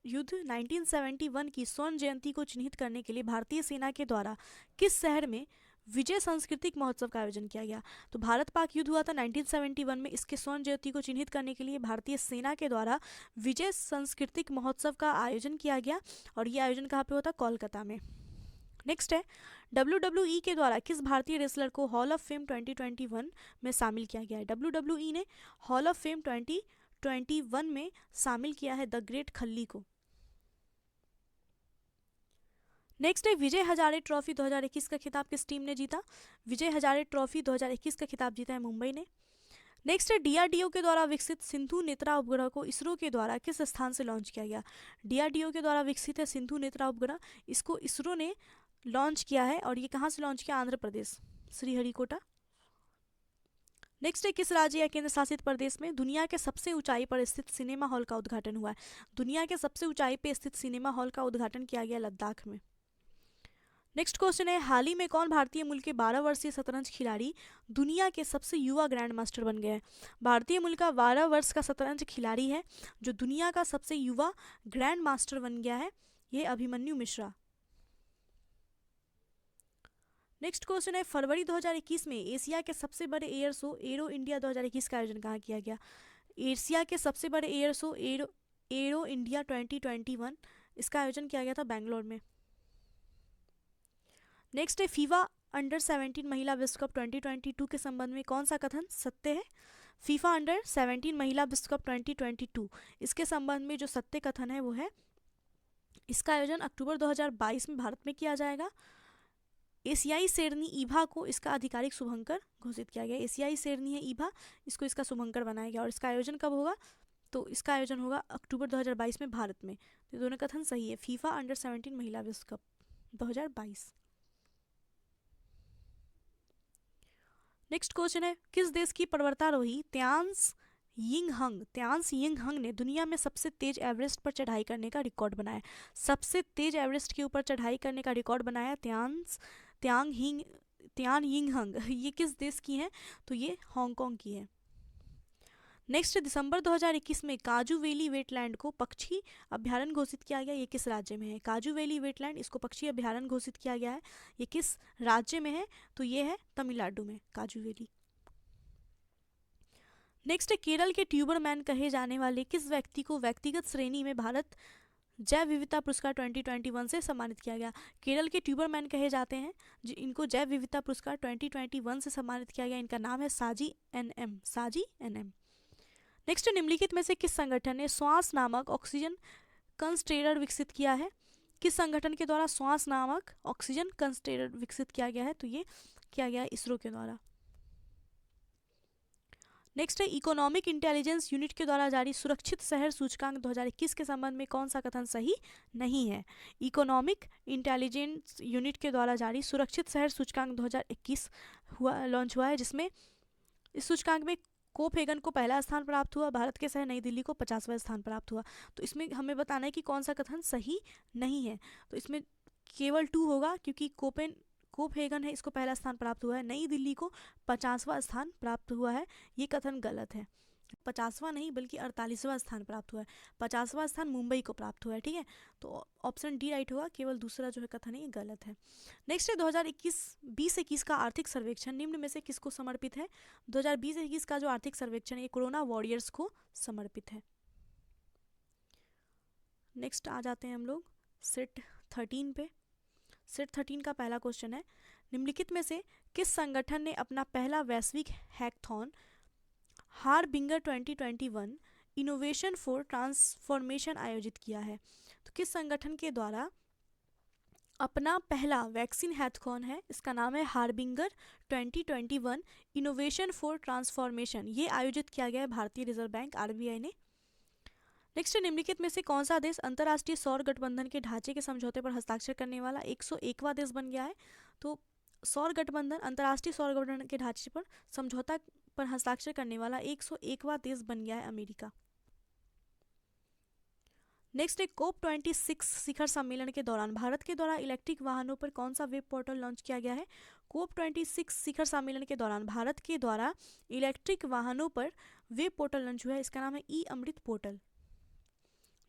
युद्ध 1971 की स्वर्ण जयंती को चिन्हित करने के लिए भारतीय सेना के द्वारा किस शहर में विजय सांस्कृतिक महोत्सव का आयोजन किया गया? तो भारत पाक युद्ध हुआ था 1971 में, इसके स्वर्ण जयंती को चिन्हित करने के लिए भारतीय सेना के द्वारा विजय सांस्कृतिक महोत्सव का आयोजन किया गया और ये आयोजन कहाँ पे होता? कोलकाता में। नेक्स्ट है WWE के द्वारा किस भारतीय रेसलर को हॉल ऑफ फेम 2021 में शामिल किया गया है? WWE ने हॉल ऑफ फेम 2021 में शामिल किया है द ग्रेट खल्ली को। नेक्स्ट है विजय हजारे ट्रॉफी 2021 का खिताब किस टीम ने जीता? विजय हजारे ट्रॉफी 2021 का खिताब जीता है मुंबई ने। नेक्स्ट है DRDO के द्वारा विकसित सिंधु नेत्रा उपग्रह को इसरो के द्वारा किस स्थान से लॉन्च किया गया? DRDO के द्वारा विकसित है सिंधु नेत्रा उपग्रह, इसको इसरो ने लॉन्च किया है और ये कहाँ से लॉन्च किया? आंध्र प्रदेश, श्रीहरिकोटा। नेक्स्ट है किस राज्य या केंद्र शासित प्रदेश में दुनिया के सबसे ऊंचाई पर स्थित सिनेमा हॉल का उद्घाटन हुआ है? दुनिया के सबसे ऊंचाई पर स्थित सिनेमा हॉल का उद्घाटन किया गया लद्दाख में। नेक्स्ट क्वेश्चन है हाल ही में कौन भारतीय मूल के 12 वर्षीय शतरंज खिलाड़ी दुनिया के सबसे युवा ग्रैंड मास्टर बन गए हैं? भारतीय मूल का 12 वर्ष का शतरंज खिलाड़ी है जो दुनिया का सबसे युवा ग्रैंड मास्टर बन गया है, ये अभिमन्यु मिश्रा। नेक्स्ट क्वेश्चन है फरवरी 2021 में एशिया के सबसे बड़े एयर शो एरो इंडिया 2021 का आयोजन कहाँ किया गया? एशिया के सबसे बड़े एयर शो एरो इंडिया 2021, इसका आयोजन किया गया था बेंगलोर में। नेक्स्ट है फीफा अंडर 17 महिला विश्व कप 2022 के संबंध में कौन सा कथन सत्य है? फीफा अंडर 17 महिला विश्व कप 2022, इसके संबंध में जो सत्य कथन है वो है इसका आयोजन अक्टूबर 2022 में भारत में किया जाएगा। एशियाई शेरनी ईभा को इसका आधिकारिक शुभंकर घोषित किया गया। एशियाई शेरनी है ईभा, इसको इसका शुभंकर बनाया गया और इसका आयोजन कब होगा? तो इसका आयोजन होगा अक्टूबर 2022 में भारत में। तो दोनों कथन सही है, फीफा अंडर 17 महिला विश्व कप 2022। नेक्स्ट क्वेश्चन है किस देश की पर्वतारोही त्यांस यिंग हंग ने दुनिया में सबसे तेज एवरेस्ट पर चढ़ाई करने का रिकॉर्ड बनाया? सबसे तेज एवरेस्ट के ऊपर चढ़ाई करने का रिकॉर्ड बनाया त्यान यिंग हंग। ये किस देश की है? तो ये हांगकांग की है। नेक्स्ट दिसंबर 2021 में काजू वैली वेटलैंड को पक्षी अभ्यारण्य घोषित किया गया, ये किस राज्य में है? काजू वैली वेटलैंड, इसको पक्षी अभ्यारण्य घोषित किया गया है, ये किस राज्य में है? तो ये है तमिलनाडु में काजू वैली। नेक्स्ट केरल के ट्यूबरमैन कहे जाने वाले किस व्यक्ति को व्यक्तिगत श्रेणी में भारत जैव विविधता पुरस्कार 2021 से सम्मानित किया गया? केरल के ट्यूबरमैन कहे जाते हैं, इनको जैव विविधता पुरस्कार 2021 से सम्मानित किया गया। इनका नाम है साजी एनएम। नेक्स्ट निम्नलिखित में से किस संगठन ने श्वास नामक ऑक्सीजन कंसंट्रेटर विकसित किया है? किस संगठन के द्वारा श्वास नामक ऑक्सीजन कंसंट्रेटर विकसित किया गया है? तो ये किया गया है इसरो के द्वारा। नेक्स्ट है इकोनॉमिक इंटेलिजेंस यूनिट के द्वारा जारी सुरक्षित शहर सूचकांक 2021 के संबंध में कौन सा कथन सही नहीं है? इकोनॉमिक इंटेलिजेंस यूनिट के द्वारा जारी सुरक्षित शहर सूचकांक 2021 लॉन्च हुआ है, जिसमें इस सूचकांक में कोपेनहेगन को पहला स्थान प्राप्त हुआ, भारत के शहर नई दिल्ली को 50वां स्थान प्राप्त हुआ। तो इसमें हमें बताना है कि कौन सा कथन सही नहीं है। तो इसमें केवल 2 होगा, क्योंकि कोपेनहेगन है इसको पहला स्थान प्राप्त हुआ है, नई दिल्ली को 50वां स्थान प्राप्त हुआ है, ये कथन गलत है। 50वां नहीं बल्कि 48वां स्थान प्राप्त हुआ है, 50वां स्थान मुंबई को प्राप्त हुआ है, ठीक है। तो ऑप्शन डी राइट होगा, केवल दूसरा जो है कथन है ये गलत है। नेक्स्ट है 2020-21 का आर्थिक सर्वेक्षण निम्न में से किसको समर्पित है? 2020-21 का जो आर्थिक सर्वेक्षण है ये कोरोना वॉरियर्स को समर्पित है। नेक्स्ट आ जाते हैं हम लोग सेट 13 पे। सेट 13 का पहला क्वेश्चन है, निम्नलिखित में से किस संगठन ने अपना पहला वैश्विक hackathon harbinger 2021 innovation for transformation आयोजित किया है? तो किस संगठन के द्वारा अपना पहला वैक्सीन हैकथॉन है, इसका नाम है हार्बिंगर 2021 इनोवेशन फॉर ट्रांसफॉर्मेशन, ये आयोजित किया गया है भारतीय रिजर्व बैंक RBI ने। नेक्स्ट निम्नलिखित में से कौन सा देश अंतर्राष्ट्रीय सौर गठबंधन के ढांचे के समझौते पर हस्ताक्षर करने वाला 101वां देश बन गया है? तो सौर गठबंधन अंतर्राष्ट्रीय सौर गठबंधन के ढांचे पर समझौता पर हस्ताक्षर करने वाला 101वां देश बन गया है अमेरिका। नेक्स्ट है COP26 शिखर सम्मेलन के दौरान भारत के द्वारा इलेक्ट्रिक वाहनों पर कौन सा वेब पोर्टल लॉन्च किया गया है? COP26 शिखर सम्मेलन के दौरान भारत के द्वारा इलेक्ट्रिक वाहनों पर वेब पोर्टल लॉन्च हुआ है, इसका नाम है ई-अमृत पोर्टल।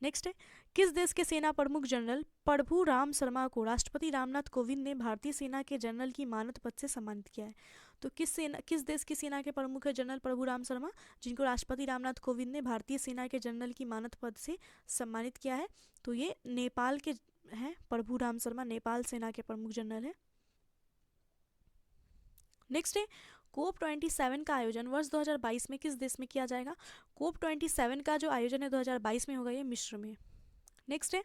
नेक्स्ट है किस देश के सेना प्रमुख जनरल प्रभु राम शर्मा को राष्ट्रपति रामनाथ कोविंद ने भारतीय सेना के जनरल की मानद पद से सम्मानित किया है? तो किस देश की सेना के प्रमुख है जनरल प्रभु राम शर्मा, जिनको राष्ट्रपति रामनाथ कोविंद ने भारतीय सेना के जनरल की मानद पद से सम्मानित किया है? तो ये नेपाल के हैं, प्रभु राम शर्मा नेपाल सेना के प्रमुख जनरल है। नेक्स्ट है COP27 का आयोजन वर्ष 2022 में किस देश में किया जाएगा? COP27 का जो आयोजन है 2022 में होगा, ये मिस्र में। नेक्स्ट है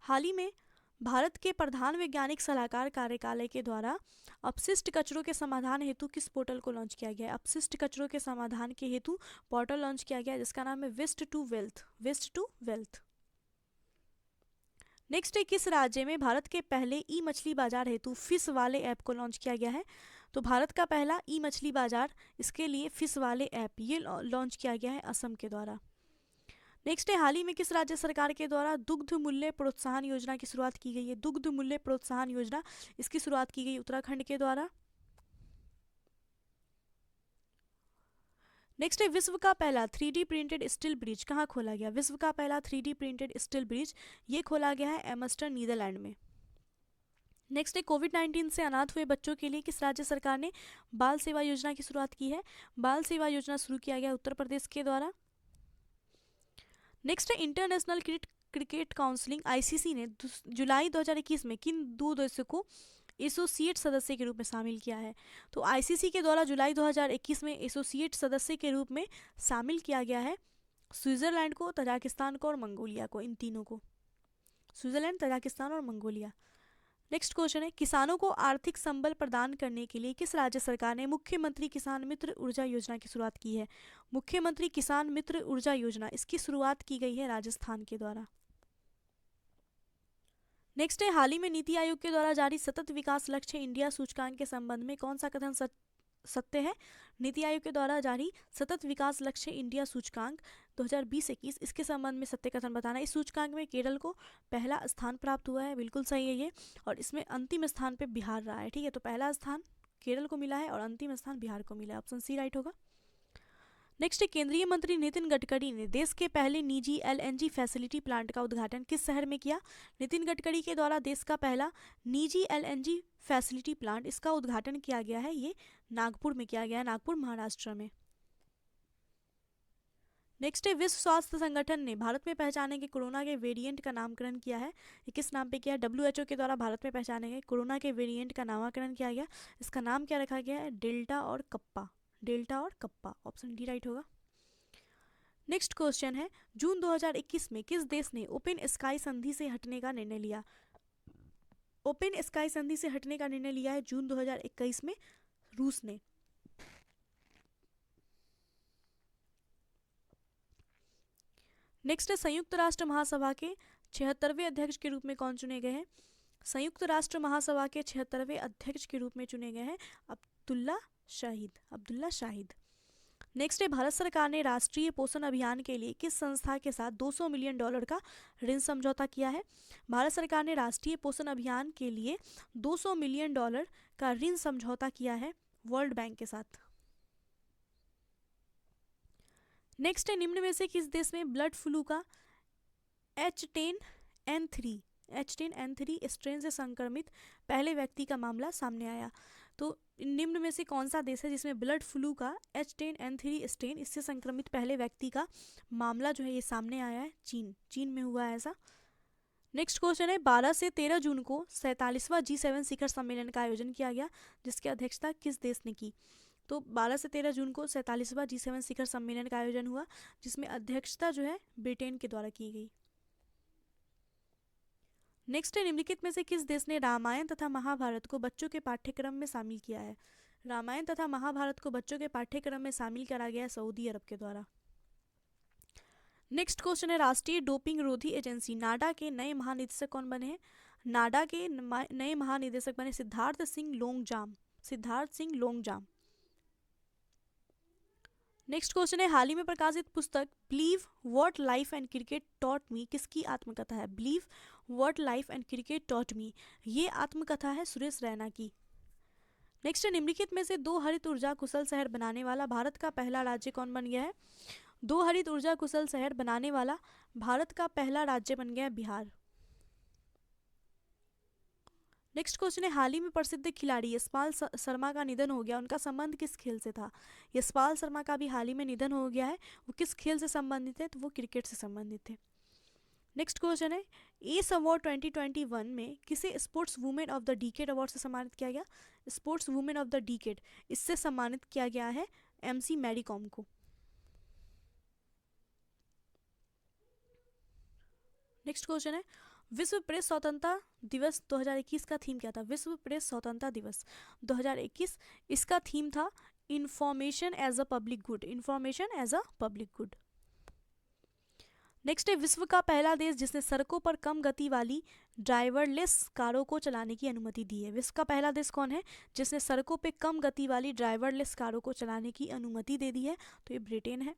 हाल ही में भारत के प्रधान वैज्ञानिक सलाहकार कार्यकालय के द्वारा अपशिष्ट कचरों के समाधान हेतु किस पोर्टल को लॉन्च किया गया है? अपशिष्ट कचरों के समाधान के हेतु पोर्टल लॉन्च किया गया है, जिसका नाम है वेस्ट टू वेल्थ। नेक्स्ट है किस राज्य में भारत के पहले ई मछली बाजार हेतु फिश वाले ऐप को लॉन्च किया गया है? तो भारत का पहला ई मछली बाजार, इसके लिए फिश वाले ऐप ये लॉन्च किया गया है असम के द्वारा। नेक्स्ट है हाल ही में किस राज्य सरकार के द्वारा दुग्ध मूल्य प्रोत्साहन योजना की शुरुआत की गई है? दुग्ध मूल्य प्रोत्साहन योजना, इसकी शुरुआत की गई उत्तराखंड के द्वारा। नेक्स्ट है विश्व का पहला 3D प्रिंटेड स्टील ब्रिज कहाँ खोला गया? विश्व का पहला 3D प्रिंटेड स्टील ब्रिज ये खोला गया है एम्स्टर्डम नीदरलैंड में। नेक्स्ट है कोविड-19 से अनाथ हुए बच्चों के लिए किस राज्य सरकार ने बाल सेवा योजना की शुरुआत की है? बाल सेवा योजना शुरू किया गया उत्तर प्रदेश के द्वारा। नेक्स्ट है इंटरनेशनल क्रिकेट काउंसिल ICC ने जुलाई 2021 में किन 2 देशों को एसोसिएट सदस्य के रूप में शामिल किया है? तो ICC के द्वारा जुलाई 2021 में एसोसिएट सदस्य के रूप में शामिल किया गया है स्विट्जरलैंड को, तजाकिस्तान को और मंगोलिया को, इन तीनों को, स्विट्जरलैंड, तजाकिस्तान और मंगोलिया। नेक्स्ट क्वेश्चन है किसानों को आर्थिक संबल प्रदान करने के लिए किस राज्य सरकार ने मुख्यमंत्री किसान मित्र ऊर्जा योजना की शुरुआत की है? मुख्यमंत्री किसान मित्र ऊर्जा योजना, इसकी शुरुआत की गई है राजस्थान के द्वारा। नेक्स्ट है हाल ही में नीति आयोग के द्वारा जारी सतत विकास लक्ष्य इंडिया सूचकांक के संबंध में कौन सा कथन सत्य है? नीति आयोग के द्वारा जारी सतत विकास लक्ष्य इंडिया सूचकांक 2020-21, इसके संबंध में सत्य कथन बताना। इस सूचकांक में केरल को पहला स्थान प्राप्त हुआ है, बिल्कुल सही है ये, और इसमें अंतिम स्थान पे बिहार रहा है, ठीक है। तो पहला स्थान केरल को मिला है और अंतिम स्थान बिहार को मिला है, ऑप्शन सी राइट होगा। नेक्स्ट केंद्रीय मंत्री नितिन गडकरी ने देश के पहले निजी LNG फैसिलिटी प्लांट का उद्घाटन किस शहर में किया? नितिन गडकरी के द्वारा देश का पहला निजी LNG फैसिलिटी प्लांट, इसका उद्घाटन किया गया है, ये नागपुर में किया गया है, नागपुर महाराष्ट्र में। नेक्स्ट है विश्व स्वास्थ्य संगठन ने भारत में पहचाने गए कोरोना के वेरिएंट का नामकरण किया है, ये किस नाम पे किया है? WHO के द्वारा भारत में पहचाने गए कोरोना के वेरिएंट का नामकरण किया गया, इसका नाम क्या रखा गया है? डेल्टा और कप्पा, ऑप्शन डी राइट होगा। नेक्स्ट क्वेश्चन है जून 2021 में किस देश ने ओपन स्काई संधि से हटने का निर्णय लिया? ओपन स्काई संधि से हटने का निर्णय लिया है जून 2021 में रूस ने। नेक्स्ट है संयुक्त राष्ट्र महासभा के 76वें अध्यक्ष के रूप में कौन चुने गए हैं? संयुक्त राष्ट्र महासभा के 76वें अध्यक्ष के रूप में चुने गए हैं अब्दुल्ला शाहिद। नेक्स्ट है भारत सरकार ने राष्ट्रीय पोषण अभियान के लिए किस संस्था के साथ $200 मिलियन का ऋण समझौता किया है? भारत सरकार ने राष्ट्रीय पोषण अभियान के लिए $200 मिलियन का ऋण समझौता किया है वर्ल्ड बैंक के साथ। नेक्स्ट है निम्न में से किस देश में ब्लड फ्लू का H10N3 स्ट्रेन से संक्रमित पहले व्यक्ति का मामला सामने आया? तो निम्न में से कौन सा देश है जिसमें ब्लड फ्लू का H10N3 स्ट्रेन इससे संक्रमित पहले व्यक्ति का मामला जो है ये सामने आया है? चीन में हुआ है ऐसा। नेक्स्ट क्वेश्चन है 12 से 13 जून को 47वां G7 शिखर सम्मेलन का आयोजन किया गया, जिसकी अध्यक्षता किस देश ने की? तो 12 से 13 जून को 47वां G7 शिखर सम्मेलन का आयोजन हुआ, जिसमें अध्यक्षता जो है ब्रिटेन के द्वारा की गई। नेक्स्ट है निम्नलिखित में से किस देश ने रामायण तथा महाभारत को बच्चों के पाठ्यक्रम में शामिल किया है? रामायण तथा महाभारत को बच्चों के पाठ्यक्रम में शामिल करा गया है सऊदी अरब के द्वारा। नेक्स्ट क्वेश्चन है राष्ट्रीय डोपिंग रोधी एजेंसी नाडा के नए महानिदेशक कौन बने हैं? नाडा के नए महानिदेशक बने सिद्धार्थ सिंह लोंगजाम। नेक्स्ट क्वेश्चन है हाल ही में प्रकाशित पुस्तक believe what life and cricket taught me किसकी आत्मकथा है? Believe what life and cricket taught me, ये आत्मकथा है सुरेश रैना की। नेक्स्ट है निम्नलिखित में से 2 हरित ऊर्जा कुशल शहर बनाने वाला भारत का पहला राज्य कौन बन गया है? 2 हरित ऊर्जा कुशल शहर बनाने वाला भारत का पहला राज्य बन गया बिहार। नेक्स्ट क्वेश्चन है हाल ही में प्रसिद्ध खिलाड़ी यशपाल शर्मा का निधन हो गया, उनका संबंध किस खेल से था? यशपाल शर्मा का भी हाल ही में निधन हो गया है, वो किस खेल से संबंधित है? तो वो क्रिकेट से संबंधित थे। नेक्स्ट क्वेश्चन है एस अवार्ड 2021 में किसे sports women of the decade award से सम्मानित किया गया? Sports women of the decade इससे सम्मानित किया गया है MC मैरी कॉम को। नेक्स्ट क्वेश्चन है विश्व प्रेस स्वतंत्रता दिवस 2021 का थीम क्या था? विश्व प्रेस स्वतंत्रता दिवस 2021 इसका थीम था information as a public good. Next है विश्व का पहला देश जिसने सड़कों पर कम गति वाली ड्राइवरलेस कारों को चलाने की अनुमति दी है? विश्व का पहला देश कौन है जिसने सड़कों पर कम गति वाली ड्राइवरलेस कारों को चलाने की अनुमति दे दी है? तो ये ब्रिटेन है।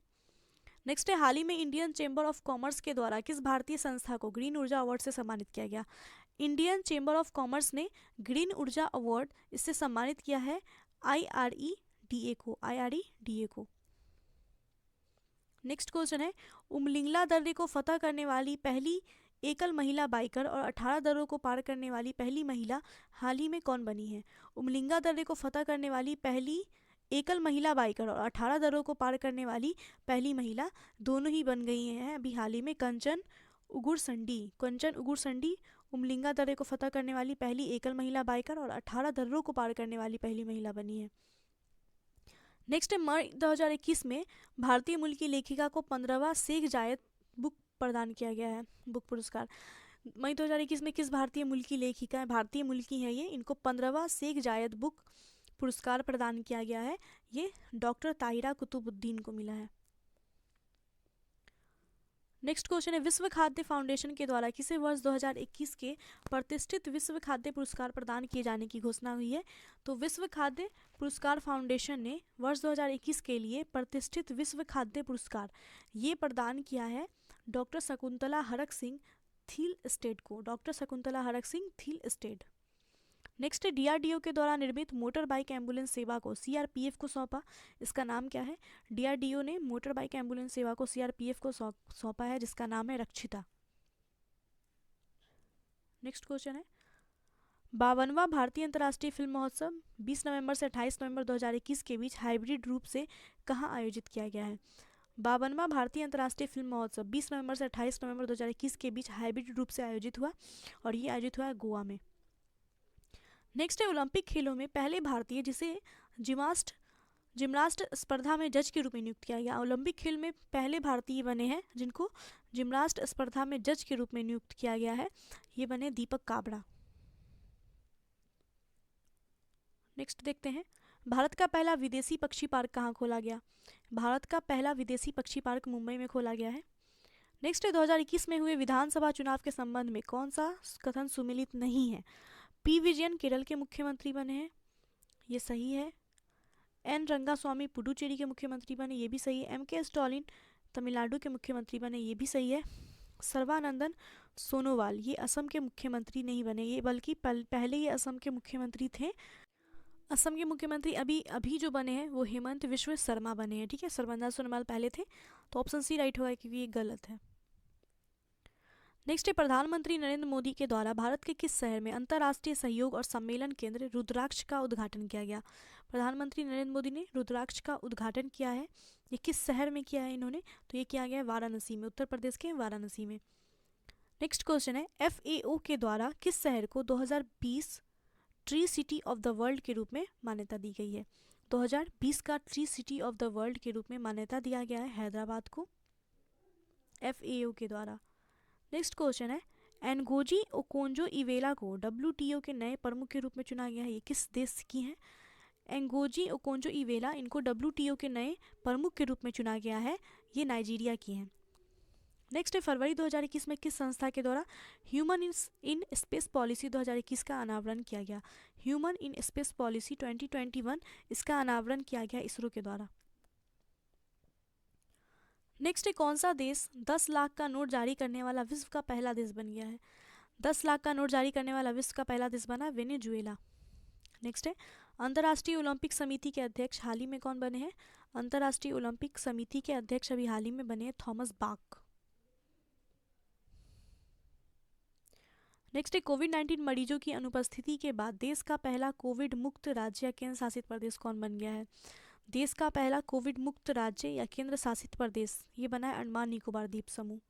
नेक्स्ट है हाल ही में इंडियन चेंबर ऑफ कॉमर्स के द्वारा किस भारतीय संस्था को ग्रीन ऊर्जा अवार्ड से सम्मानित किया गया? इंडियन चेंबर ऑफ कॉमर्स ने ग्रीन ऊर्जा अवार्ड इससे सम्मानित किया है IREDA को। नेक्स्ट क्वेश्चन है उमलिंगला दर्रे को फतह करने वाली पहली एकल महिला बाइकर और 18 दर्रों को पार करने वाली पहली महिला हाल ही में कौन बनी है? उमलिंगला दर्रे को फतह करने वाली पहली एकल महिला बाइकर और 18 दर्रों को पार करने वाली पहली महिला दोनों ही बन गई हैं अभी हाल ही में कंचन उगुरसंडी उमलिंगा दर्रे को फतह करने वाली पहली एकल महिला बाइकर और 18 दर्रों को पार करने वाली पहली महिला बनी है। नेक्स्ट है मई 2021 में भारतीय मूल की लेखिका को 15वां शेख जायद बुक प्रदान किया गया है, बुक पुरस्कार। मई 2021 में किस भारतीय मूल की लेखिका है? भारतीय मूल की है ये, इनको 15वां शेख जायद बुक पुरस्कार प्रदान किया गया है, ये डॉक्टर ताहिरा कुतुबुद्दीन को मिला है। नेक्स्ट क्वेश्चन है विश्व खाद्य फाउंडेशन के द्वारा किसे वर्ष 2021 के प्रतिष्ठित विश्व खाद्य पुरस्कार प्रदान किए जाने की घोषणा हुई है? तो विश्व खाद्य पुरस्कार फाउंडेशन ने वर्ष 2021 के लिए प्रतिष्ठित विश्व खाद्य पुरस्कार ये प्रदान किया है doctor Shakuntala Harak Singh Thiel state. Next DRDO के द्वारा निर्मित मोटर बाइक एम्बुलेंस सेवा को CRPF को सौंपा, इसका नाम क्या है? DRDO ने मोटर बाइक एम्बुलेंस सेवा को CRPF को सौंपा है, जिसका नाम है रक्षिता। नेक्स्ट क्वेश्चन है 52वां भारतीय अंतर्राष्ट्रीय फिल्म महोत्सव 20 नवंबर से 28 नवंबर 2021 के बीच हाइब्रिड रूप से कहाँ आयोजित किया गया है? 52वां भारतीय अंतर्राष्ट्रीय फिल्म महोत्सव 20 नवंबर से 28 नवंबर 2021 के बीच हाइब्रिड रूप से आयोजित हुआ और ये आयोजित हुआ गोवा में। नेक्स्ट है ओलंपिक खेलों में पहले भारतीय जिसे जिम्नास्ट स्पर्धा में जज के रूप में नियुक्त किया गया। ओलंपिक खेल में पहले भारतीय बने हैं जिनको जिम्नास्ट स्पर्धा में जज के रूप में नियुक्त किया गया है, ये बने दीपक काबरा। नेक्स्ट देखते हैं, भारत का पहला विदेशी पक्षी पार्क कहाँ खोला गया? भारत का पहला विदेशी पक्षी पार्क मुंबई में खोला गया है। नेक्स्ट है, 2021 में हुए विधानसभा चुनाव के संबंध में कौन सा कथन सुमेलित नहीं है? पी विजयन केरल के मुख्यमंत्री बने हैं, ये सही है। एन रंगास्वामी पुडुचेरी के मुख्यमंत्री बने, ये भी सही है। एम के स्टालिन तमिलनाडु के मुख्यमंत्री बने, ये भी सही है। सर्बानंदन सोनोवाल ये असम के मुख्यमंत्री नहीं बने, ये बल्कि पहले ये असम के मुख्यमंत्री थे। असम के मुख्यमंत्री अभी अभी जो बने हैं वो हेमंत विश्व शर्मा बने हैं, ठीक है। सर्बानंद सोनोवाल पहले थे, तो ऑप्शन सी राइट होगा क्योंकि ये गलत है। नेक्स्ट है, प्रधानमंत्री नरेंद्र मोदी के द्वारा भारत के किस शहर में अंतर्राष्ट्रीय सहयोग और सम्मेलन केंद्र रुद्राक्ष का उद्घाटन किया गया? प्रधानमंत्री नरेंद्र मोदी ने रुद्राक्ष का उद्घाटन किया है, ये किस शहर में किया है इन्होंने? तो ये किया गया है वाराणसी में, उत्तर प्रदेश के वाराणसी में। नेक्स्ट क्वेश्चन है, FAO के द्वारा किस शहर को 2020 tree city of the world के रूप में मान्यता दी गई है? 2020 का tree city of the world के रूप में मान्यता दिया गया है हैदराबाद को, FAO के द्वारा। नेक्स्ट क्वेश्चन है, एनगोजी ओकोंजो इवेला को WTO के नए प्रमुख के रूप में चुना गया है, ये किस देश की हैं? एनगोजी ओकोंजो इवेला, इनको WTO के नए प्रमुख के रूप में चुना गया है, ये नाइजीरिया की हैं। नेक्स्ट है, फरवरी 2021 में किस संस्था के द्वारा ह्यूमन इन स्पेस पॉलिसी 2021 का अनावरण किया गया? ह्यूमन इन स्पेस पॉलिसी 2021, इसका अनावरण किया गया इसरो के द्वारा। नेक्स्ट है, कौन सा देश 10 लाख का नोट जारी करने वाला विश्व का पहला देश बन गया है? 10 लाख का नोट जारी करने वाला विश्व का पहला देश बना वेनेजुएला। नेक्स्ट है, अंतर्राष्ट्रीय ओलंपिक समिति के अध्यक्ष हाल ही में कौन बने हैं? अंतर्राष्ट्रीय ओलंपिक समिति के अध्यक्ष अभी हाल ही में बने हैं थॉमस बाक। नेक्स्ट है, कोविड-19 मरीजों की अनुपस्थिति के बाद देश का पहला कोविड मुक्त राज्य या केंद्र शासित प्रदेश कौन बन गया है? देश का पहला कोविड मुक्त राज्य या केंद्र शासित प्रदेश, ये बना है अंडमान निकोबार द्वीप समूह।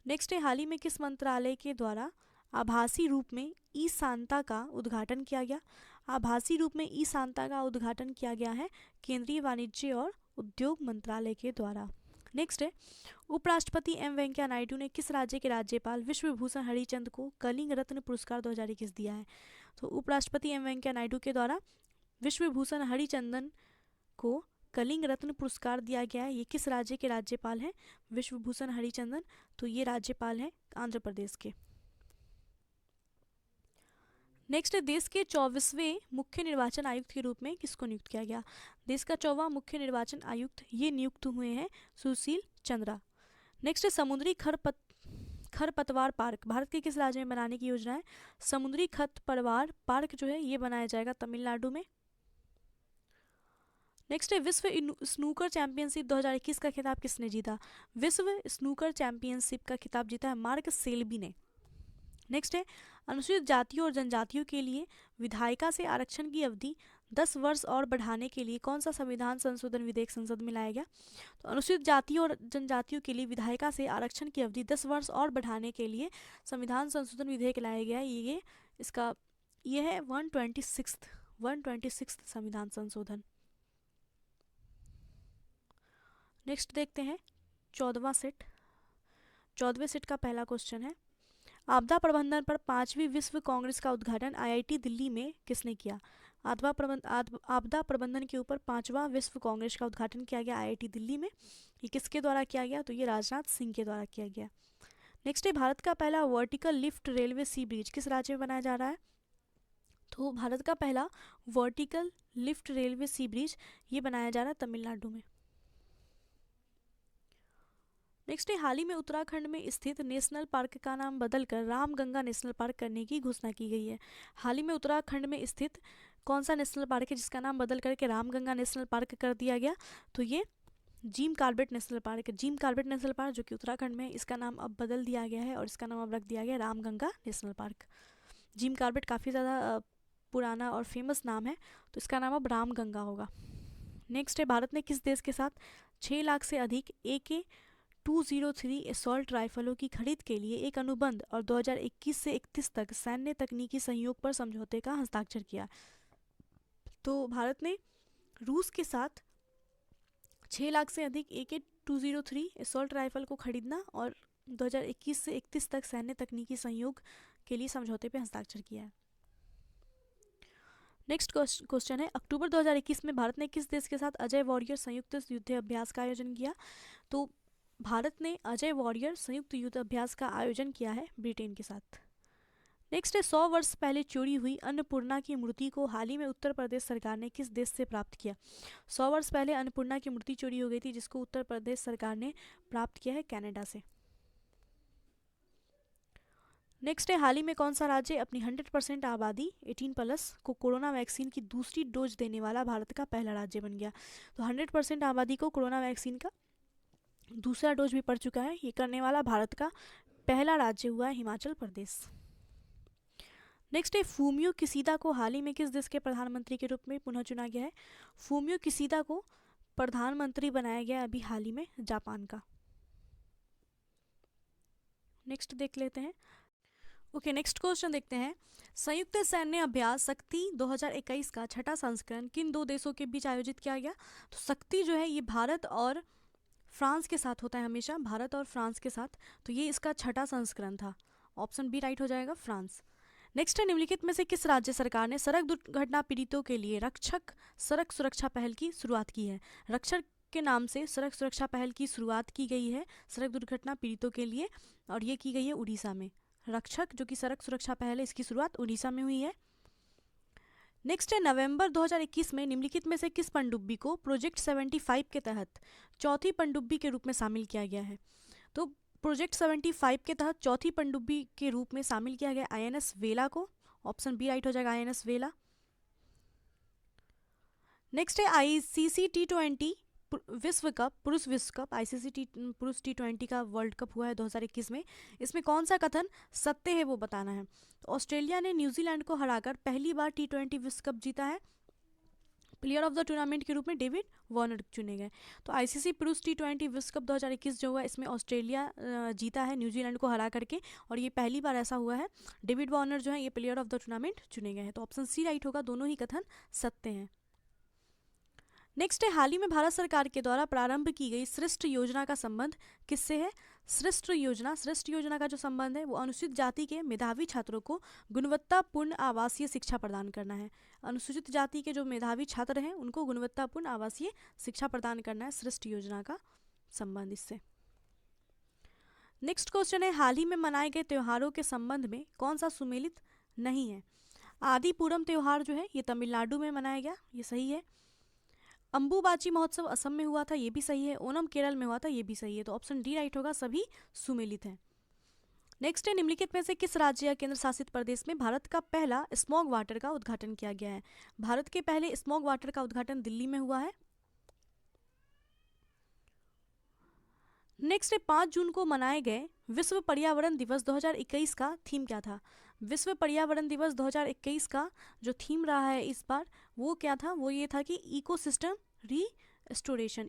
नेक्स्ट है, हाल ही में किस मंत्रालय के द्वारा आभासी रूप में ई सांता का उद्घाटन किया गया? आभासी रूप में ई सांता का उद्घाटन किया गया है केंद्रीय वाणिज्य और उद्योग मंत्रालय के द्वारा। नेक्स्ट है, उपराष्ट्रपति एम वेंकैया नायडू ने किस राज्य के राज्यपाल विश्वभूषण हरिचंद को कलिंग रत्न पुरस्कार 2021 दिया है? तो उपराष्ट्रपति एम वेंकैया नायडू के द्वारा विश्वभूषण हरिचंदन को कलिंग रत्न पुरस्कार दिया गया है, ये किस राज्य के राज्यपाल हैं विश्वभूषण हरिचंदन? तो ये राज्यपाल हैं आंध्र प्रदेश के। नेक्स्ट है, देश के 24वें मुख्य निर्वाचन आयुक्त के रूप में किसको नियुक्त किया गया? देश का 24वां मुख्य निर्वाचन आयुक्त ये नियुक्त हुए हैं सुशील चंद्रा। नेक्स्ट है, समुद्री खरपतवार पार्क भारत के किस राज्य में बनाने की योजना है? समुद्री खरपतवार पार्क जो है ये बनाया जाएगा तमिलनाडु में। नेक्स्ट है, विश्व स्नूकर चैंपियनशिप 2021 का खिताब किसने जीता? विश्व स्नूकर चैंपियनशिप का खिताब जीता है मार्क सेल्बी ने। नेक्स्ट है, अनुसूचित जातियों और जनजातियों के लिए विधायिका से आरक्षण की अवधि 10 वर्ष और बढ़ाने के लिए कौन सा संविधान संशोधन विधेयक संसद में लाया गया? तो अनुसूचित जातियों और जनजातियों के लिए विधायिका से आरक्षण की अवधि 10 वर्ष और बढ़ाने के लिए संविधान संशोधन विधेयक लाया गया है। ये है 126 संविधान संशोधन। नेक्स्ट देखते हैं 14वें सेट का पहला क्वेश्चन है, आपदा प्रबंधन पर 5वीं विश्व कांग्रेस का उद्घाटन IIT दिल्ली में किसने किया? आपदा प्रबंधन के ऊपर 5वां विश्व कांग्रेस का उद्घाटन किया गया IIT दिल्ली में, ये किसके द्वारा किया गया? तो ये राजनाथ सिंह के द्वारा किया गया। नेक्स्ट है, भारत का पहला वर्टिकल लिफ्ट रेलवे सी ब्रिज किस राज्य में बनाया जा रहा है? तो भारत का पहला वर्टिकल लिफ्ट रेलवे सी ब्रिज ये बनाया जा रहा है तमिलनाडु में। नेक्स्ट है, हाल ही में उत्तराखंड में स्थित नेशनल पार्क का नाम बदलकर रामगंगा नेशनल पार्क करने की घोषणा की गई है। हाल ही में उत्तराखंड में स्थित कौन सा नेशनल पार्क है जिसका नाम बदल करके रामगंगा नेशनल पार्क कर दिया गया? तो ये जिम कॉर्बेट नेशनल पार्क है। जिम कॉर्बेट नेशनल पार्क जो कि उत्तराखंड में है, इसका नाम अब बदल दिया गया है और इसका नाम अब रख दिया गया Ramganga national park. Jim Corbett काफ़ी ज़्यादा पुराना और फेमस नाम है, तो इसका नाम अब रामगंगा होगा। नेक्स्ट है, भारत ने किस देश के साथ 6 लाख से अधिक AK-203 असॉल्ट राइफलों की खरीद के लिए एक अनुबंध और 2021 से 31 तक सैन्य तकनीकी सहयोग पर समझौते का हस्ताक्षर किया? तो भारत ने रूस के साथ 6 लाख से अधिक AK-203 असॉल्ट राइफल को खरीदना और 2021 से 31 तक सैन्य तकनीकी सहयोग के लिए समझौते पर हस्ताक्षर किया है। नेक्स्ट क्वेश्चन है, अक्टूबर 2021 में भारत ने किस देश के साथ अजय वॉरियर संयुक्त युद्ध अभ्यास का आयोजन किया? तो भारत ने अजय वॉरियर संयुक्त युद्ध अभ्यास का आयोजन किया है ब्रिटेन के साथ। नेक्स्ट है, 100 वर्ष पहले चोरी हुई अन्नपूर्णा की मूर्ति को हाल ही में उत्तर प्रदेश सरकार ने किस देश से प्राप्त किया? 100 वर्ष पहले अन्नपूर्णा की मूर्ति चोरी हो गई थी, जिसको उत्तर प्रदेश सरकार ने प्राप्त किया है कनाडा से। नेक्स्ट है, हाल ही में कौन सा राज्य अपनी 100% आबादी 18+ को कोरोना वैक्सीन की दूसरी डोज देने वाला भारत का पहला राज्य बन गया? तो 100% आबादी को कोरोना वैक्सीन का दूसरा डोज भी पड़ चुका है, ये करने वाला भारत का पहला राज्य हुआ है हिमाचल प्रदेश। नेक्स्ट है, फूमियो किसीदा को हाल ही में किस देश के प्रधानमंत्री के रूप में पुनः चुना गया है? फूमियो किसीदा को प्रधानमंत्री बनाया गया अभी हाल ही में जापान का। नेक्स्ट देख लेते हैं। ओके, नेक्स्ट क्वेश्चन देखते हैं, संयुक्त सैन्य अभ्यास शक्ति 2021 का छठा संस्करण किन दो देशों के बीच आयोजित किया गया? तो शक्ति जो है ये भारत और फ्रांस के साथ होता है, हमेशा भारत और फ्रांस के साथ, तो ये इसका छठा संस्करण था। ऑप्शन बी राइट हो जाएगा, फ्रांस। नेक्स्ट है, निम्नलिखित में से किस राज्य सरकार ने सड़क दुर्घटना पीड़ितों के लिए रक्षक सड़क सुरक्षा पहल की शुरुआत की है? रक्षक के नाम से सड़क सुरक्षा पहल की शुरुआत की गई है सड़क दुर्घटना पीड़ितों के लिए, और ये की गई है उड़ीसा में। रक्षक जो कि सड़क सुरक्षा पहल है, इसकी शुरुआत उड़ीसा में हुई है। नेक्स्ट है, नवंबर 2021 में निम्नलिखित में से किस पनडुब्बी को प्रोजेक्ट 75 के तहत चौथी पनडुब्बी के रूप में शामिल किया गया है? तो प्रोजेक्ट 75 के तहत चौथी पनडुब्बी के रूप में शामिल किया गया INS वेला को। ऑप्शन बी राइट हो जाएगा, INS वेला। नेक्स्ट है, ICC T20 विश्व कप पुरुष विश्व कप ICC पुरुष T20 का वर्ल्ड कप हुआ है 2021 में। इसमें कौन सा कथन सत्य है वो बताना है। तो ऑस्ट्रेलिया ने न्यूजीलैंड को हराकर पहली बार T20 विश्व कप जीता है। प्लेयर ऑफ द टूर्नामेंट के रूप में डेविड वार्नर चुने गए। तो ICC पुरुष T20 विश्व कप 2021 जो हुआ, इसमें ऑस्ट्रेलिया जीता है न्यूजीलैंड को हरा करके, और ये पहली बार ऐसा हुआ है। डेविड वार्नर जो है ये प्लेयर ऑफ द टूर्नामेंट चुने गए हैं। तो ऑप्शन सी राइट होगा, दोनों ही कथन सत्य हैं। नेक्स्ट है, हाल ही में भारत सरकार के द्वारा प्रारंभ की गई श्रेष्ठ योजना का संबंध किससे है? श्रेष्ठ योजना का जो संबंध है वो अनुसूचित जाति के मेधावी छात्रों को गुणवत्तापूर्ण आवासीय शिक्षा प्रदान करना है। अनुसूचित जाति के जो मेधावी छात्र हैं उनको गुणवत्तापूर्ण आवासीय शिक्षा प्रदान करना है, श्रेष्ठ योजना का संबंध इससे। नेक्स्ट क्वेश्चन है, हाल ही में मनाए गए त्योहारों के संबंध में कौन सा सुमेलित नहीं है? आदिपुरम त्योहार जो है ये तमिलनाडु में मनाया गया, ये सही है। अंबुबाची महोत्सव असम में हुआ था, ये भी सही है। ओणम केरल में हुआ था, ये भी सही है। तो ऑप्शन डी राइट होगा, सभी सुमेलित हैं। नेक्स्ट है, निम्नलिखित में से किस राज्य या केंद्र शासित प्रदेश में भारत का पहला स्मॉग वाटर का उद्घाटन किया गया है? भारत के पहले स्मॉग वाटर का उद्घाटन दिल्ली में हुआ है। नेक्स्ट है, 5 जून को मनाए गए विश्व पर्यावरण दिवस 2021 का थीम क्या था? विश्व पर्यावरण दिवस 2021 का जो थीम रहा है इस बार वो क्या था? वो ये था कि इकोसिस्टम रीस्टोरेशन।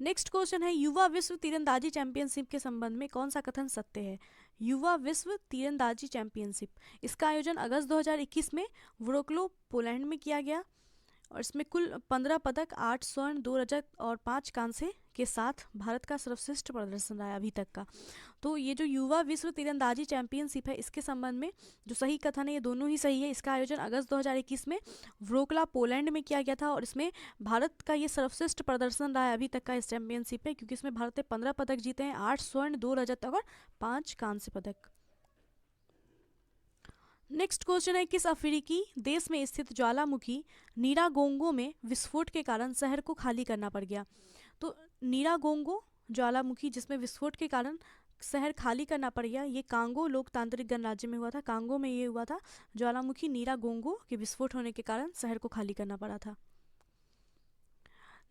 नेक्स्ट क्वेश्चन है, युवा विश्व तीरंदाजी चैंपियनशिप के संबंध में कौन सा कथन सत्य है? युवा विश्व तीरंदाजी चैंपियनशिप, इसका आयोजन अगस्त 2021 में व्रोक्लो पोलैंड में किया गया, और इसमें कुल 15 पदक, 8 स्वर्ण, 2 रजत और 5 कांस्य के साथ भारत का सर्वश्रेष्ठ प्रदर्शन रहा है अभी तक का। तो ये जो युवा विश्व तीरंदाजी चैंपियनशिप है इसके संबंध में जो सही कथन है ये दोनों ही सही है। इसका आयोजन अगस्त 2021 में व्रोक्ला पोलैंड में किया गया था, और इसमें भारत का ये सर्वश्रेष्ठ प्रदर्शन रहा है अभी तक का इस चैंपियनशिप में, क्योंकि इसमें भारत ने 15 पदक जीते हैं, 8 स्वर्ण, 2 रजत और 5 कांस्य पदक। नेक्स्ट क्वेश्चन है, किस अफ्रीकी देश में स्थित ज्वालामुखी नीरागोंगो में विस्फोट के कारण शहर को खाली करना पड़ गया? तो नीरागोंगो ज्वालामुखी जिसमें विस्फोट के कारण शहर खाली करना पड़ गया, ये कांगो लोकतांत्रिक गणराज्य में हुआ था। कांगो में ये हुआ था, ज्वालामुखी नीरागोंगो के विस्फोट होने के कारण शहर को खाली करना पड़ा था।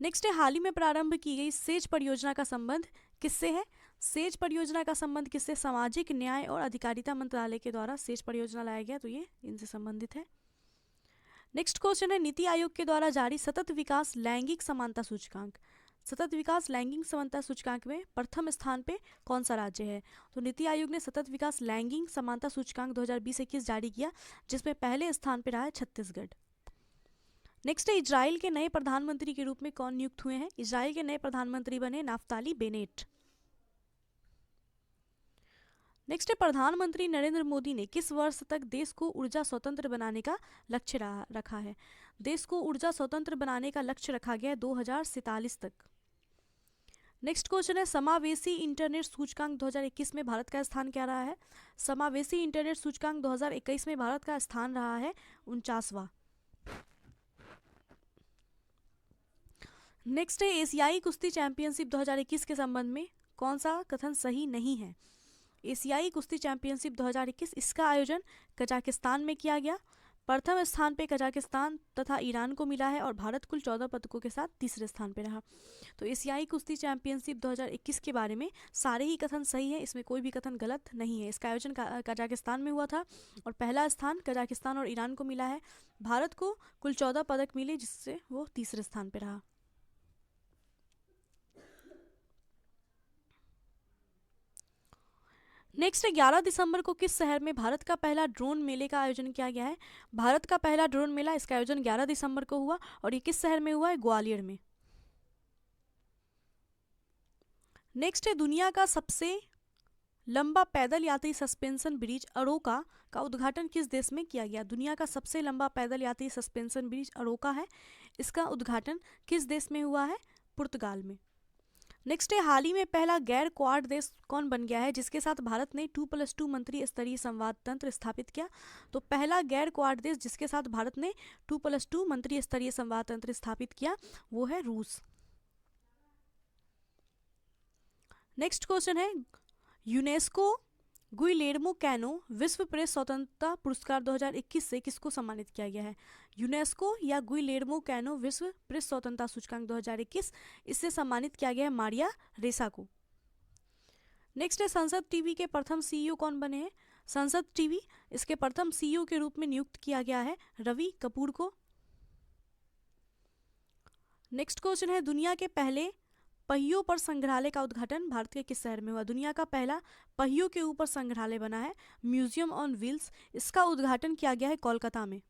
नेक्स्ट है, हाल ही में प्रारंभ की गई सेज परियोजना का संबंध किससे है? सेज परियोजना का संबंध किससे? सामाजिक न्याय और अधिकारिता मंत्रालय के द्वारा सेज परियोजना लाया गया, तो ये इनसे संबंधित है। नेक्स्ट क्वेश्चन है, नीति आयोग के द्वारा जारी सतत विकास लैंगिक समानता सूचकांक, सतत विकास लैंगिक समानता सूचकांक में प्रथम स्थान पे कौन सा राज्य है? तो नीति आयोग ने सतत विकास लैंगिक समानता सूचकांक 2020-21 जारी किया, जिसमें पहले स्थान पे रहा है छत्तीसगढ़। नेक्स्ट है इजराइल के नए प्रधानमंत्री के रूप में कौन नियुक्त हुए हैं? इजराइल के नए प्रधानमंत्री बने नाफ्ताली बेनेट। नेक्स्ट है प्रधानमंत्री नरेंद्र मोदी ने किस वर्ष तक देश को ऊर्जा स्वतंत्र बनाने का लक्ष्य रखा है? देश को ऊर्जा स्वतंत्र बनाने का लक्ष्य रखा गया है 2047 तक। नेक्स्ट क्वेश्चन है समावेशी इंटरनेट सूचकांक 2021 में भारत का स्थान क्या रहा है? समावेशी इंटरनेट सूचकांक 2021 में भारत का स्थान रहा है 49वां। नेक्स्ट है एशियाई कुश्ती चैंपियनशिप 2021 के संबंध में कौन सा कथन सही नहीं है? एशियाई कुश्ती चैंपियनशिप 2021 इसका आयोजन कजाकिस्तान में किया गया। प्रथम स्थान पे कजाकिस्तान तथा ईरान को मिला है और भारत कुल 14 पदकों के साथ तीसरे स्थान पे रहा। तो एशियाई कुश्ती चैंपियनशिप 2021 के बारे में सारे ही कथन सही है, इसमें कोई भी कथन गलत नहीं है। इसका आयोजन कजाकिस्तान में हुआ था और पहला स्थान कजाकिस्तान और ईरान को मिला है। भारत को कुल 14 पदक मिले जिससे वो तीसरे स्थान पर रहा। नेक्स्ट 11 दिसंबर को किस शहर में भारत का पहला ड्रोन मेले का आयोजन किया गया है? भारत का पहला ड्रोन मेला, इसका आयोजन 11 दिसंबर को हुआ और ये किस शहर में हुआ है? ग्वालियर में। नेक्स्ट है दुनिया का सबसे लंबा पैदल यात्री सस्पेंशन ब्रिज अरोका का उद्घाटन किस देश में किया गया? दुनिया का सबसे लंबा पैदल यात्री सस्पेंशन ब्रिज अरोका है, इसका उद्घाटन किस देश में हुआ है? पुर्तगाल में। नेक्स्ट है हाल ही में पहला गैर क्वाड देश कौन बन गया है जिसके साथ भारत ने 2+2 मंत्री स्तरीय संवाद तंत्र स्थापित किया? तो पहला गैर क्वाड देश जिसके साथ भारत ने 2+2 मंत्री स्तरीय संवाद तंत्र स्थापित किया वो है रूस। नेक्स्ट क्वेश्चन है यूनेस्को गुइलेर्मो कैनो विश्व प्रेस स्वतंत्रता पुरस्कार 2021 से किसको सम्मानित किया गया है? यूनेस्को या गुइलेर्मो कैनो विश्व प्रेस स्वतंत्रता सूचकांक 2021 इससे सम्मानित किया गया है मारिया रेसा को। नेक्स्ट है संसद टीवी के प्रथम सीईओ कौन बने हैं? संसद टीवी इसके प्रथम सीईओ के रूप में नियुक्त किया गया है रवि कपूर को। नेक्स्ट क्वेश्चन है दुनिया के पहले पहियों पर संग्रहालय का उद्घाटन भारत के किस शहर में हुआ? दुनिया का पहला पहियों के ऊपर संग्रहालय बना है म्यूजियम ऑन व्हील्स, इसका उद्घाटन किया गया है कोलकाता में।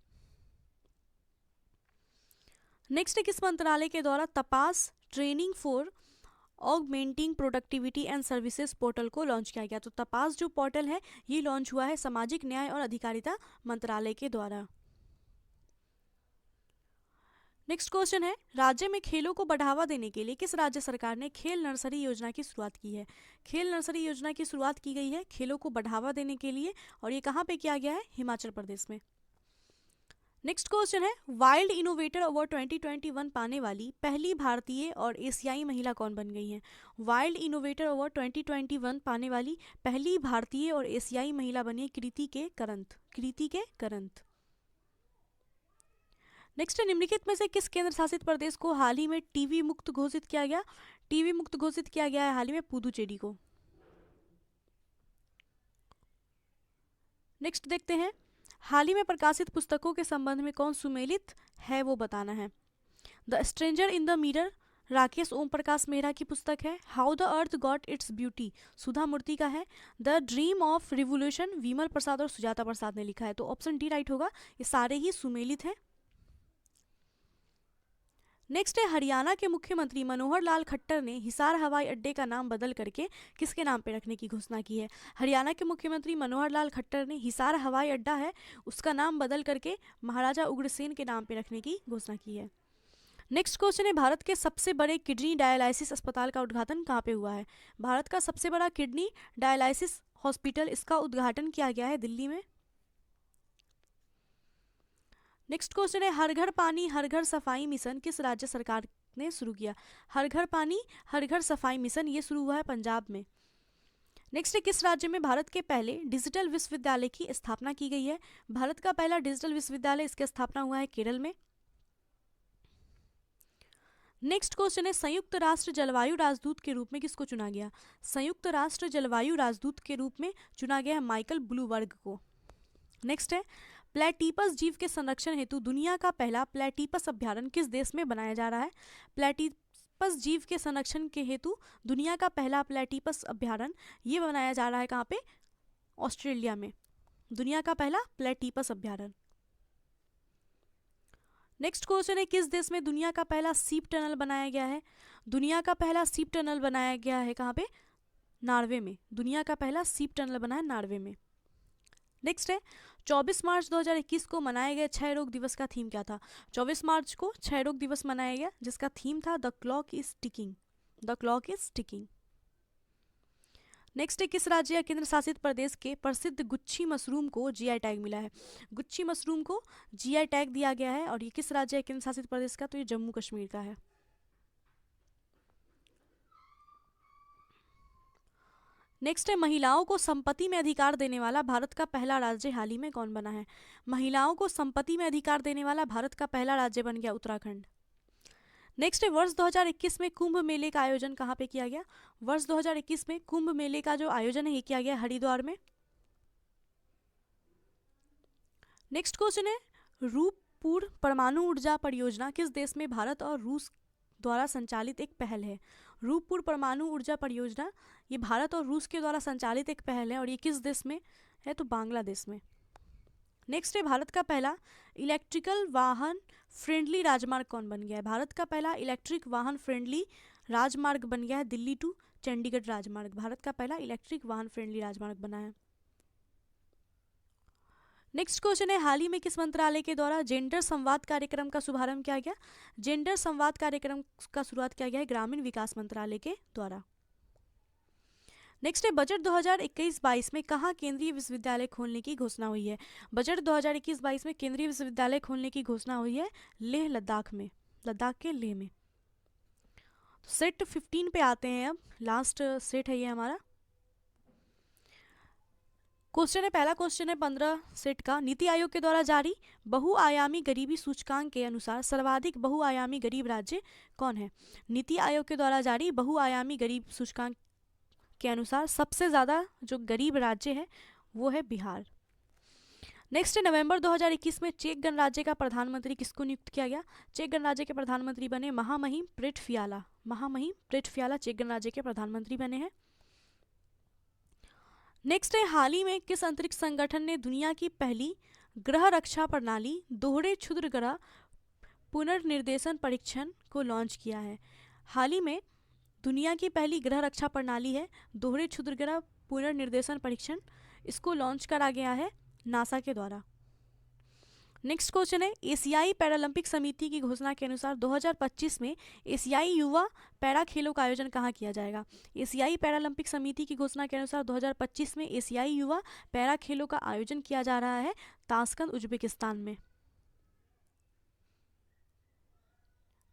नेक्स्ट किस मंत्रालय के द्वारा तपास training for augmenting productivity and services portal को लॉन्च किया गया? तो तपास जो पोर्टल है ये लॉन्च हुआ है सामाजिक न्याय और अधिकारिता मंत्रालय के द्वारा। नेक्स्ट क्वेश्चन है राज्य में खेलों को बढ़ावा देने के लिए किस राज्य सरकार ने खेल नर्सरी योजना की शुरुआत की है? खेल नर्सरी योजना की शुरुआत की गई है खेलों को बढ़ावा देने के लिए और ये कहाँ पे किया गया है? हिमाचल प्रदेश में। नेक्स्ट क्वेश्चन है वाइल्ड इनोवेटर अवार्ड 2021 पाने वाली पहली भारतीय और एशियाई महिला कौन बन गई है? वाइल्ड इनोवेटर अवार्ड 2021 पाने वाली पहली भारतीय और एशियाई महिला बनी कृति के करंत। नेक्स्ट निम्नलिखित में से किस केंद्र शासित प्रदेश को हाल ही में टीवी मुक्त घोषित किया गया? टीवी मुक्त घोषित किया गया है हाल ही में पुदुचेरी को। नेक्स्ट देखते हैं हाल ही में प्रकाशित पुस्तकों के संबंध में कौन सुमेलित है वो बताना है। The stranger in the mirror Rakesh Om Prakash Mehra की पुस्तक है। How the earth got its beauty Sudha Murthy का है। The dream of revolution Vimal Prasad और सुजाता प्रसाद ने लिखा है। तो ऑप्शन डी राइट होगा, ये सारे ही सुमेलित हैं। नेक्स्ट है हरियाणा के मुख्यमंत्री मनोहर लाल खट्टर ने हिसार हवाई अड्डे का नाम बदल करके किसके नाम पे रखने की घोषणा की है? हरियाणा के मुख्यमंत्री मनोहर लाल खट्टर ने हिसार हवाई अड्डा है उसका नाम बदल करके महाराजा उग्रसेन के नाम पे रखने की घोषणा की है। नेक्स्ट क्वेश्चन है भारत के सबसे बड़े किडनी डायलिसिस अस्पताल का उद्घाटन कहाँ पे हुआ है? भारत का सबसे बड़ा किडनी डायलिसिस हॉस्पिटल इसका उद्घाटन किया गया है दिल्ली में। नेक्स्ट क्वेश्चन है हर घर पानी हर घर सफाई मिशन किस राज्य सरकार ने शुरू किया? हर घर पानी हर घर सफाई मिशन ये शुरू हुआ है पंजाब में। नेक्स्ट है किस राज्य में भारत के पहले डिजिटल विश्वविद्यालय की स्थापना की गई है? भारत का पहला डिजिटल विश्वविद्यालय इसकी स्थापना हुआ है केरल में। नेक्स्ट क्वेश्चन है संयुक्त राष्ट्र जलवायु राजदूत के रूप में किसको चुना गया? संयुक्त राष्ट्र जलवायु राजदूत के रूप में चुना गया है माइकल ब्लूबर्ग को। नेक्स्ट है प्लेटिपस जीव के संरक्षण हेतु दुनिया का पहला प्लेटिपस अभ्यारण्य किस देश में बनाया जा रहा है? प्लेटिपस जीव के संरक्षण के हेतु दुनिया का पहला प्लेटिपस अभ्यारण्य ये बनाया जा रहा है कहाँ पे? ऑस्ट्रेलिया में। दुनिया का पहला प्लेटिपस अभ्यारण्य। नेक्स्ट क्वेश्चन है, किस देश में दुनिया का पहला सीप टनल बनाया गया है? दुनिया का पहला सीप टनल बनाया गया है कहाँ पे? नॉर्वे में। दुनिया का पहला सीप टनल बना है नॉर्वे में। नेक्स्ट है, 24 मार्च 2021 को मनाए गए क्षय रोग दिवस का थीम क्या था? 24 मार्च को क्षय रोग दिवस मनाया गया जिसका थीम था the clock is ticking. The clock is ticking. Next है, किस राज्य या केंद्र शासित प्रदेश के प्रसिद्ध गुच्छी मशरूम को जीआई टैग मिला है? गुच्छी मशरूम को जीआई टैग दिया गया है और ये किस राज्य या केंद्र शासित प्रदेश का? तो ये जम्मू कश्मीर का है। नेक्स्ट है, महिलाओं को संपत्ति में अधिकार देने वाला भारत का पहला राज्य हाल ही में कौन बना है? महिलाओं को संपत्ति में अधिकार देने वाला भारत का पहला राज्य बन गया उत्तराखंड। नेक्स्ट है, वर्ष 2021 में कुंभ मेले का आयोजन कहाँ पे किया गया? वर्ष 2021 में कुंभ मेले का जो आयोजन है ये किया गया हरिद्वार में। नेक्स्ट क्वेश्चन है, रूपपुर परमाणु ऊर्जा परियोजना किस देश में भारत और रूस द्वारा संचालित एक पहल है? रूपपुर परमाणु ऊर्जा परियोजना ये भारत और रूस के द्वारा संचालित एक पहल है और ये किस देश में है? तो बांग्लादेश में। नेक्स्ट है, भारत का पहला इलेक्ट्रिकल वाहन फ्रेंडली राजमार्ग कौन बन गया है? भारत का पहला इलेक्ट्रिक वाहन फ्रेंडली राजमार्ग बन गया है दिल्ली टू चंडीगढ़ राजमार्ग। भारत का पहला इलेक्ट्रिक वाहन फ्रेंडली राजमार्ग बना है। नेक्स्ट क्वेश्चन है, हाल ही में किस मंत्रालय के द्वारा जेंडर संवाद कार्यक्रम का शुभारंभ किया गया? जेंडर संवाद कार्यक्रम का शुरुआत किया गया है ग्रामीण विकास मंत्रालय के द्वारा। नेक्स्ट है, बजट 2021-22 में कहाँ केंद्रीय विश्वविद्यालय खोलने की घोषणा हुई है? बजट 2021-22 में केंद्रीय विश्वविद्यालय खोलने की घोषणा हुई है लेह लद्दाख में, लद्दाख के लेह में। तो सेट 15 पे आते हैं, अब लास्ट सेट है ये हमारा। क्वेश्चन है, पहला क्वेश्चन है 15 सेट का, नीति आयोग के द्वारा जारी बहुआयामी गरीबी सूचकांक के अनुसार सर्वाधिक बहुआयामी गरीब राज्य कौन है? नीति आयोग के द्वारा जारी बहुआयामी गरीब सूचकांक के अनुसार सबसे ज़्यादा जो गरीब राज्य है वो है बिहार। नेक्स्ट है, नवंबर 2021 में चेक गणराज्य का प्रधानमंत्री किसको नियुक्त किया गया? चेक गणराज्य के प्रधानमंत्री बने महामहिम प्रेटफियाला। महामहिम प्रेटफियाला चेक गणराज्य के प्रधानमंत्री बने हैं। नेक्स्ट है, हाल ही में किस अंतरिक्ष संगठन ने दुनिया की पहली ग्रह रक्षा प्रणाली दोहरे क्षुद्र ग्रह पुनर्निर्देशन परीक्षण को लॉन्च किया है? हाल ही में दुनिया की पहली ग्रह रक्षा प्रणाली है दोहरे क्षुद्र ग्रह पुनर्निर्देशन परीक्षण, इसको लॉन्च करा गया है नासा के द्वारा। नेक्स्ट क्वेश्चन है, एशियाई पैरालंपिक समिति की घोषणा के अनुसार 2025 में एशियाई युवा पैरा खेलों का आयोजन कहाँ किया जाएगा? एशियाई पैरालंपिक समिति की घोषणा के अनुसार 2025 में एशियाई युवा पैरा खेलों का आयोजन किया जा रहा है ताशकंद उज्बेकिस्तान में।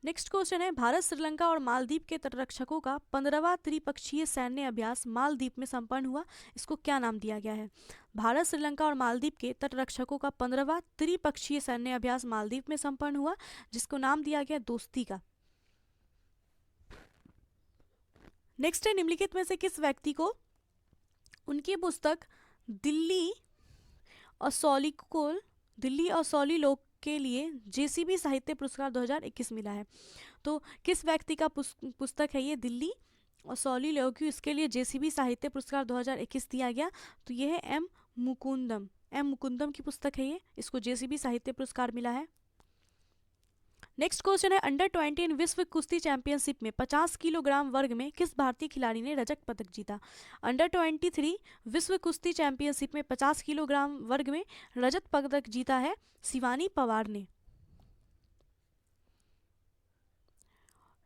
नेक्स्ट क्वेश्चन है, भारत श्रीलंका और मालदीव के तटरक्षकों का 15वां त्रिपक्षीय सैन्य अभ्यास मालदीव में संपन्न हुआ, इसको क्या नाम दिया गया है? भारत श्रीलंका और मालदीव के तटरक्षकों का 15वां त्रिपक्षीय सैन्य अभ्यास मालदीव में संपन्न हुआ जिसको नाम दिया गया दोस्ती का। नेक्स्ट है, निम्नलिखित में से किस व्यक्ति को उनकी पुस्तक दिल्ली और सौली लोग के लिए जेसीबी साहित्य पुरस्कार 2021 मिला है? तो किस व्यक्ति का पुस्तक है ये दिल्ली और सौली लोग, इसके लिए जेसीबी साहित्य पुरस्कार 2021 दिया गया? तो ये है एम मुकुंदम की पुस्तक है ये, इसको जेसीबी साहित्य पुरस्कार मिला है। नेक्स्ट क्वेश्चन है, अंडर 20 विश्व कुश्ती चैंपियनशिप में 50 किलोग्राम वर्ग में किस भारतीय खिलाड़ी ने रजत पदक जीता? अंडर 23 विश्व कुश्ती चैंपियनशिप में 50 किलोग्राम वर्ग में रजत पदक जीता है शिवानी पवार ने।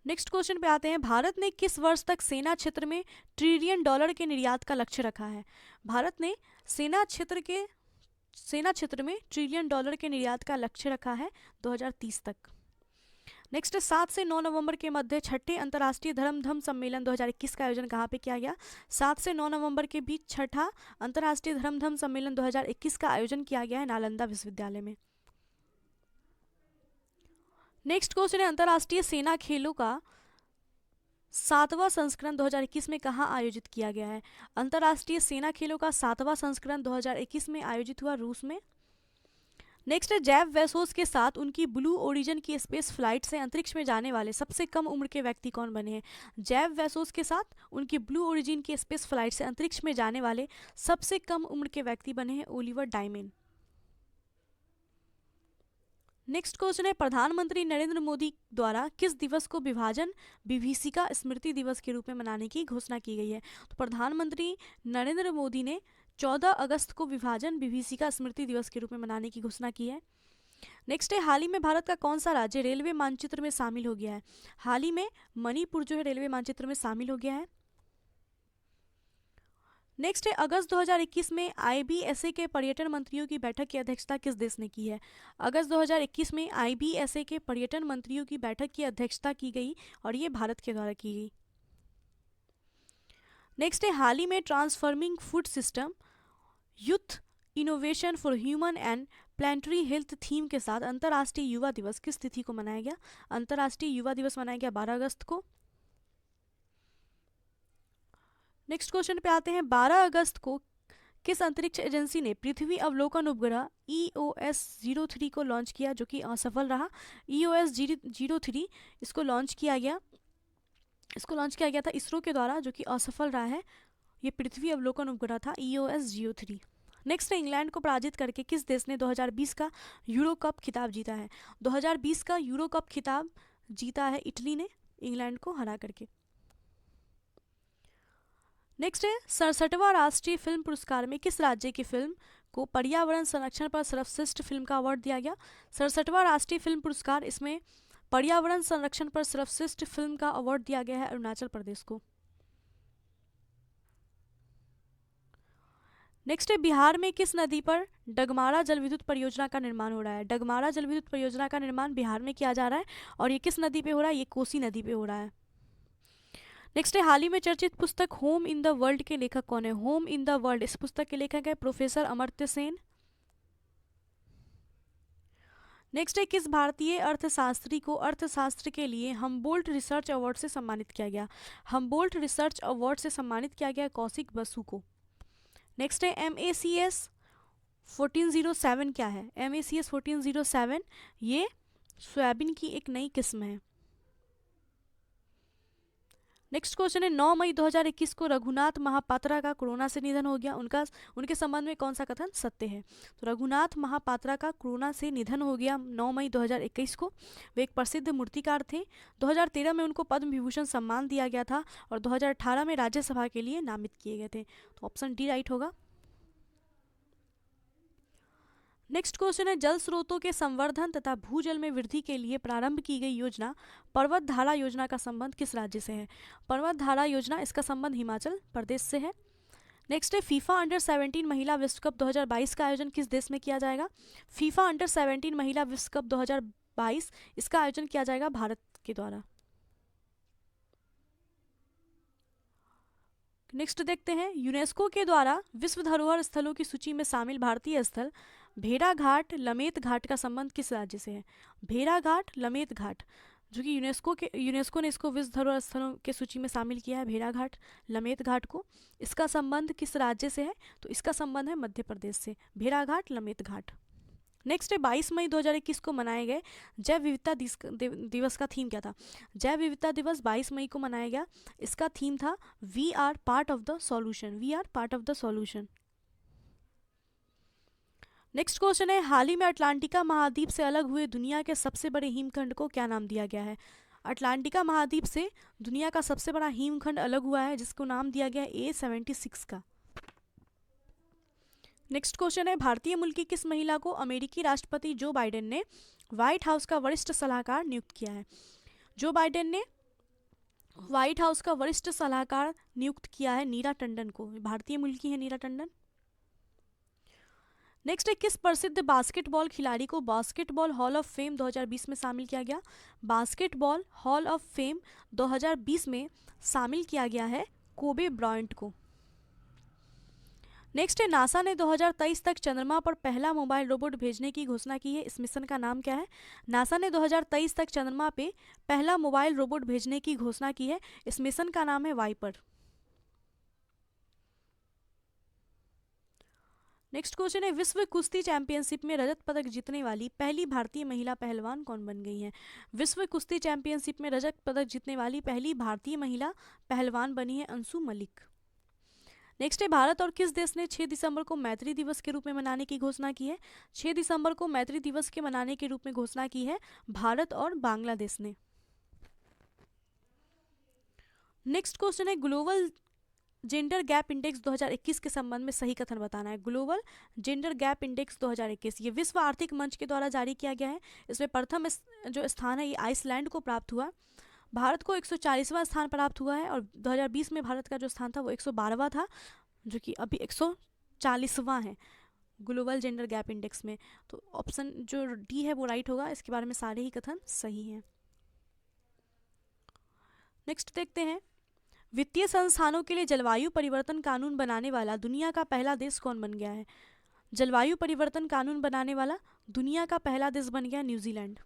नेक्स्ट क्वेश्चन पे आते हैं, भारत ने किस वर्ष तक सेना क्षेत्र में $1 ट्रिलियन के निर्यात का लक्ष्य रखा है? भारत ने सेना क्षेत्र में $1 ट्रिलियन के निर्यात का लक्ष्य रखा है 2030 तक। नेक्स्ट 7 से 9 नवंबर के मध्य छठे अंतर्राष्ट्रीय धर्म सम्मेलन 2021 का आयोजन कहाँ पे किया गया? 7 से 9 नवंबर के बीच छठा अंतर्राष्ट्रीय धर्म सम्मेलन 2021 का आयोजन किया गया है नालंदा विश्वविद्यालय में। नेक्स्ट क्वेश्चन है, अंतर्राष्ट्रीय सेना खेलों का 7वां संस्करण 2021 में कहाँ आयोजित किया गया है? अंतर्राष्ट्रीय सेना खेलों का 7वां संस्करण 2021 में आयोजित हुआ रूस में। नेक्स्ट है, जेफ बेजोस के साथ उनकी ब्लू ओरिजिन की स्पेस फ्लाइट से अंतरिक्ष में जाने वाले सबसे कम उम्र के व्यक्ति कौन बने हैं? जेफ बेजोस के साथ उनकी ब्लू ओरिजिन की स्पेस फ्लाइट से अंतरिक्ष में जाने वाले सबसे कम उम्र के व्यक्ति बने हैं ओलिवर डायमेन। नेक्स्ट क्वेश्चन है, प्रधानमंत्री नरेंद्र मोदी द्वारा किस दिवस को विभाजन विभीषिका स्मृति दिवस के रूप में मनाने की घोषणा की गई है? तो प्रधानमंत्री नरेंद्र मोदी ने 14 अगस्त को विभाजन विभीषिका स्मृति दिवस के रूप में मनाने की घोषणा की है। नेक्स्ट है, हाल ही में भारत का कौन सा राज्य रेलवे मानचित्र में शामिल हो गया है? हाल ही में मणिपुर जो है रेलवे मानचित्र में शामिल हो गया है। नेक्स्ट है, अगस्त 2021 में आईबीएसए के पर्यटन मंत्रियों की बैठक की अध्यक्षता किस देश ने की है? अगस्त 2021 में आईबीएसए के पर्यटन मंत्रियों की बैठक की अध्यक्षता की गई और ये भारत के द्वारा की गई। नेक्स्ट है, हाल ही में transforming food system youth innovation for human and planetary health theme के साथ अंतर्राष्ट्रीय युवा दिवस किस तिथि को मनाया गया? अंतर्राष्ट्रीय युवा दिवस मनाया गया 12 अगस्त को। नेक्स्ट क्वेश्चन पे आते हैं, 12 अगस्त को किस अंतरिक्ष एजेंसी ने पृथ्वी अवलोकन उपग्रह EOS-03 को लॉन्च किया, जो कि असफल रहा? EOS-03 इसको लॉन्च किया गया था इसरो के द्वारा, जो कि असफल रहा है। ये पृथ्वी अवलोकन उपग्रह था EOS-03। नेक्स्ट है, इंग्लैंड को पराजित करके किस देश ने 2020 का यूरो कप खिताब जीता है? 2020 का यूरो कप खिताब जीता है इटली ने, इंग्लैंड को हरा करके। नेक्स्ट है, 67वां राष्ट्रीय फिल्म पुरस्कार में किस राज्य की फिल्म को पर्यावरण संरक्षण पर सर्वश्रेष्ठ फिल्म का अवार्ड दिया गया? 67वां राष्ट्रीय फिल्म पुरस्कार, इसमें पर्यावरण संरक्षण पर सर्वश्रेष्ठ फिल्म का अवार्ड दिया गया है अरुणाचल प्रदेश को। नेक्स्ट है, बिहार में किस नदी पर डगमारा जल विद्युत परियोजना का निर्माण हो रहा है? डगमारा जल विद्युत परियोजना का निर्माण बिहार में किया जा रहा है और ये किस नदी पे हो रहा है? ये कोसी नदी पे हो रहा है। नेक्स्ट है, हाल ही में चर्चित पुस्तक होम इन द वर्ल्ड के लेखक कौन है? होम इन द वर्ल्ड, इस पुस्तक के लेखक है प्रोफेसर अमर्त्य सेन। नेक्स्ट है, किस भारतीय अर्थशास्त्री को अर्थशास्त्र के लिए हम्बोल्ट रिसर्च अवार्ड से सम्मानित किया गया? हम्बोल्ट रिसर्च अवार्ड से सम्मानित किया गया कौशिक बसु को। नेक्स्ट है, MACS 1407 क्या है? MACS 1407 ये सोयाबीन की एक नई किस्म है। नेक्स्ट क्वेश्चन है, 9 मई 2021 को रघुनाथ महापात्रा का कोरोना से निधन हो गया, उनके संबंध में कौन सा कथन सत्य है? तो रघुनाथ महापात्रा का कोरोना से निधन हो गया 9 मई 2021 को। वे एक प्रसिद्ध मूर्तिकार थे। 2013 में उनको पद्म विभूषण सम्मान दिया गया था और 2018 में राज्यसभा के लिए नामित किए गए थे। तो ऑप्शन डी राइट होगा। नेक्स्ट क्वेश्चन है, जल स्रोतों के संवर्धन तथा भूजल में वृद्धि के लिए प्रारंभ की गई योजना पर्वत धारा योजना का संबंध किस राज्य से है? पर्वत धारा योजना, इसका संबंध हिमाचल प्रदेश से है। नेक्स्ट है, फीफा अंडर 17 महिला विश्व कप 2022 का आयोजन किस देश में किया जाएगा? फीफा अंडर 17 महिला विश्व कप 2022 इसका आयोजन किया जाएगा भारत के द्वारा। नेक्स्ट देखते हैं, यूनेस्को के द्वारा विश्व धरोहर स्थलों की सूची में शामिल भारतीय स्थल भेड़ाघाट लमेत घाट का संबंध किस राज्य से है? भेड़ाघाट लमेत घाट, जो कि यूनेस्को ने इसको विश्व धरोहर स्थलों के सूची में शामिल किया है, भेड़ाघाट लमेत घाट को। इसका संबंध किस राज्य से है? तो इसका संबंध है मध्य प्रदेश से, भेड़ाघाट लमेत घाट। नेक्स्ट है, 22 मई 2021 को मनाए गए जैव विविधता दिवस का थीम क्या था? जैव विविधता दिवस 22 मई को मनाया गया, इसका थीम था we are part of the solution, we are part of the solution. Next question है, हाल ही में अटलांटिका महाद्वीप से अलग हुए दुनिया के सबसे बड़े हिमखंड को क्या नाम दिया गया है? अटलांटिका महाद्वीप से दुनिया का सबसे बड़ा हिमखंड अलग हुआ है, जिसको नाम दिया गया A76 का। नेक्स्ट क्वेश्चन है, भारतीय मूल की किस महिला को अमेरिकी राष्ट्रपति जो बाइडेन ने व्हाइट हाउस का वरिष्ठ सलाहकार नियुक्त किया है? जो बाइडेन ने व्हाइट हाउस का वरिष्ठ सलाहकार नियुक्त किया है नीरा टंडन को। भारतीय मूल की है नीरा टंडन। नेक्स्ट है, किस प्रसिद्ध बास्केटबॉल खिलाड़ी को बास्केटबॉल हॉल ऑफ फेम 2020 में शामिल किया गया? बास्केटबॉल हॉल ऑफ फेम 2020 में शामिल किया गया है कोबे ब्रायंट को। नेक्स्ट है, नासा ने 2023 तक चंद्रमा पर पहला मोबाइल रोबोट भेजने की घोषणा की है, इस मिशन का नाम क्या है? नासा ने 2023 तक चंद्रमा पे पहला मोबाइल रोबोट भेजने की घोषणा की है, इस मिशन का नाम है वाइपर। नेक्स्ट क्वेश्चन है, विश्व कुश्ती चैंपियनशिप में रजत पदक जीतने वाली पहली भारतीय महिला पहलवान कौन बन गई है? विश्व कुश्ती चैंपियनशिप में रजत पदक जीतने वाली पहली भारतीय महिला पहलवान बनी है अंशु मलिक। नेक्स्ट है भारत और किस देश ने 6 दिसंबर को मैत्री दिवस के रूप में मनाने की घोषणा की है? 6 दिसंबर को मैत्री दिवस के मनाने के रूप में घोषणा की है भारत और बांग्लादेश ने। नेक्स्ट क्वेश्चन है ग्लोबल जेंडर गैप इंडेक्स 2021 के संबंध में सही कथन बताना है। ग्लोबल जेंडर गैप इंडेक्स 2021 ये विश्व आर्थिक मंच के द्वारा जारी किया गया है। इसमें प्रथम जो स्थान है ये आइसलैंड को प्राप्त हुआ। भारत को 140वां स्थान प्राप्त हुआ है और 2020 में भारत का जो स्थान था वो 112वां था, जो कि अभी 140वां है ग्लोबल जेंडर गैप इंडेक्स में। तो ऑप्शन जो डी है वो राइट होगा, इसके बारे में सारे ही कथन सही हैं। नेक्स्ट देखते हैं वित्तीय संस्थानों के लिए जलवायु परिवर्तन कानून बनाने वाला दुनिया का पहला देश कौन बन गया है? जलवायु परिवर्तन कानून बनाने वाला दुनिया का पहला देश बन गया न्यूजीलैंड।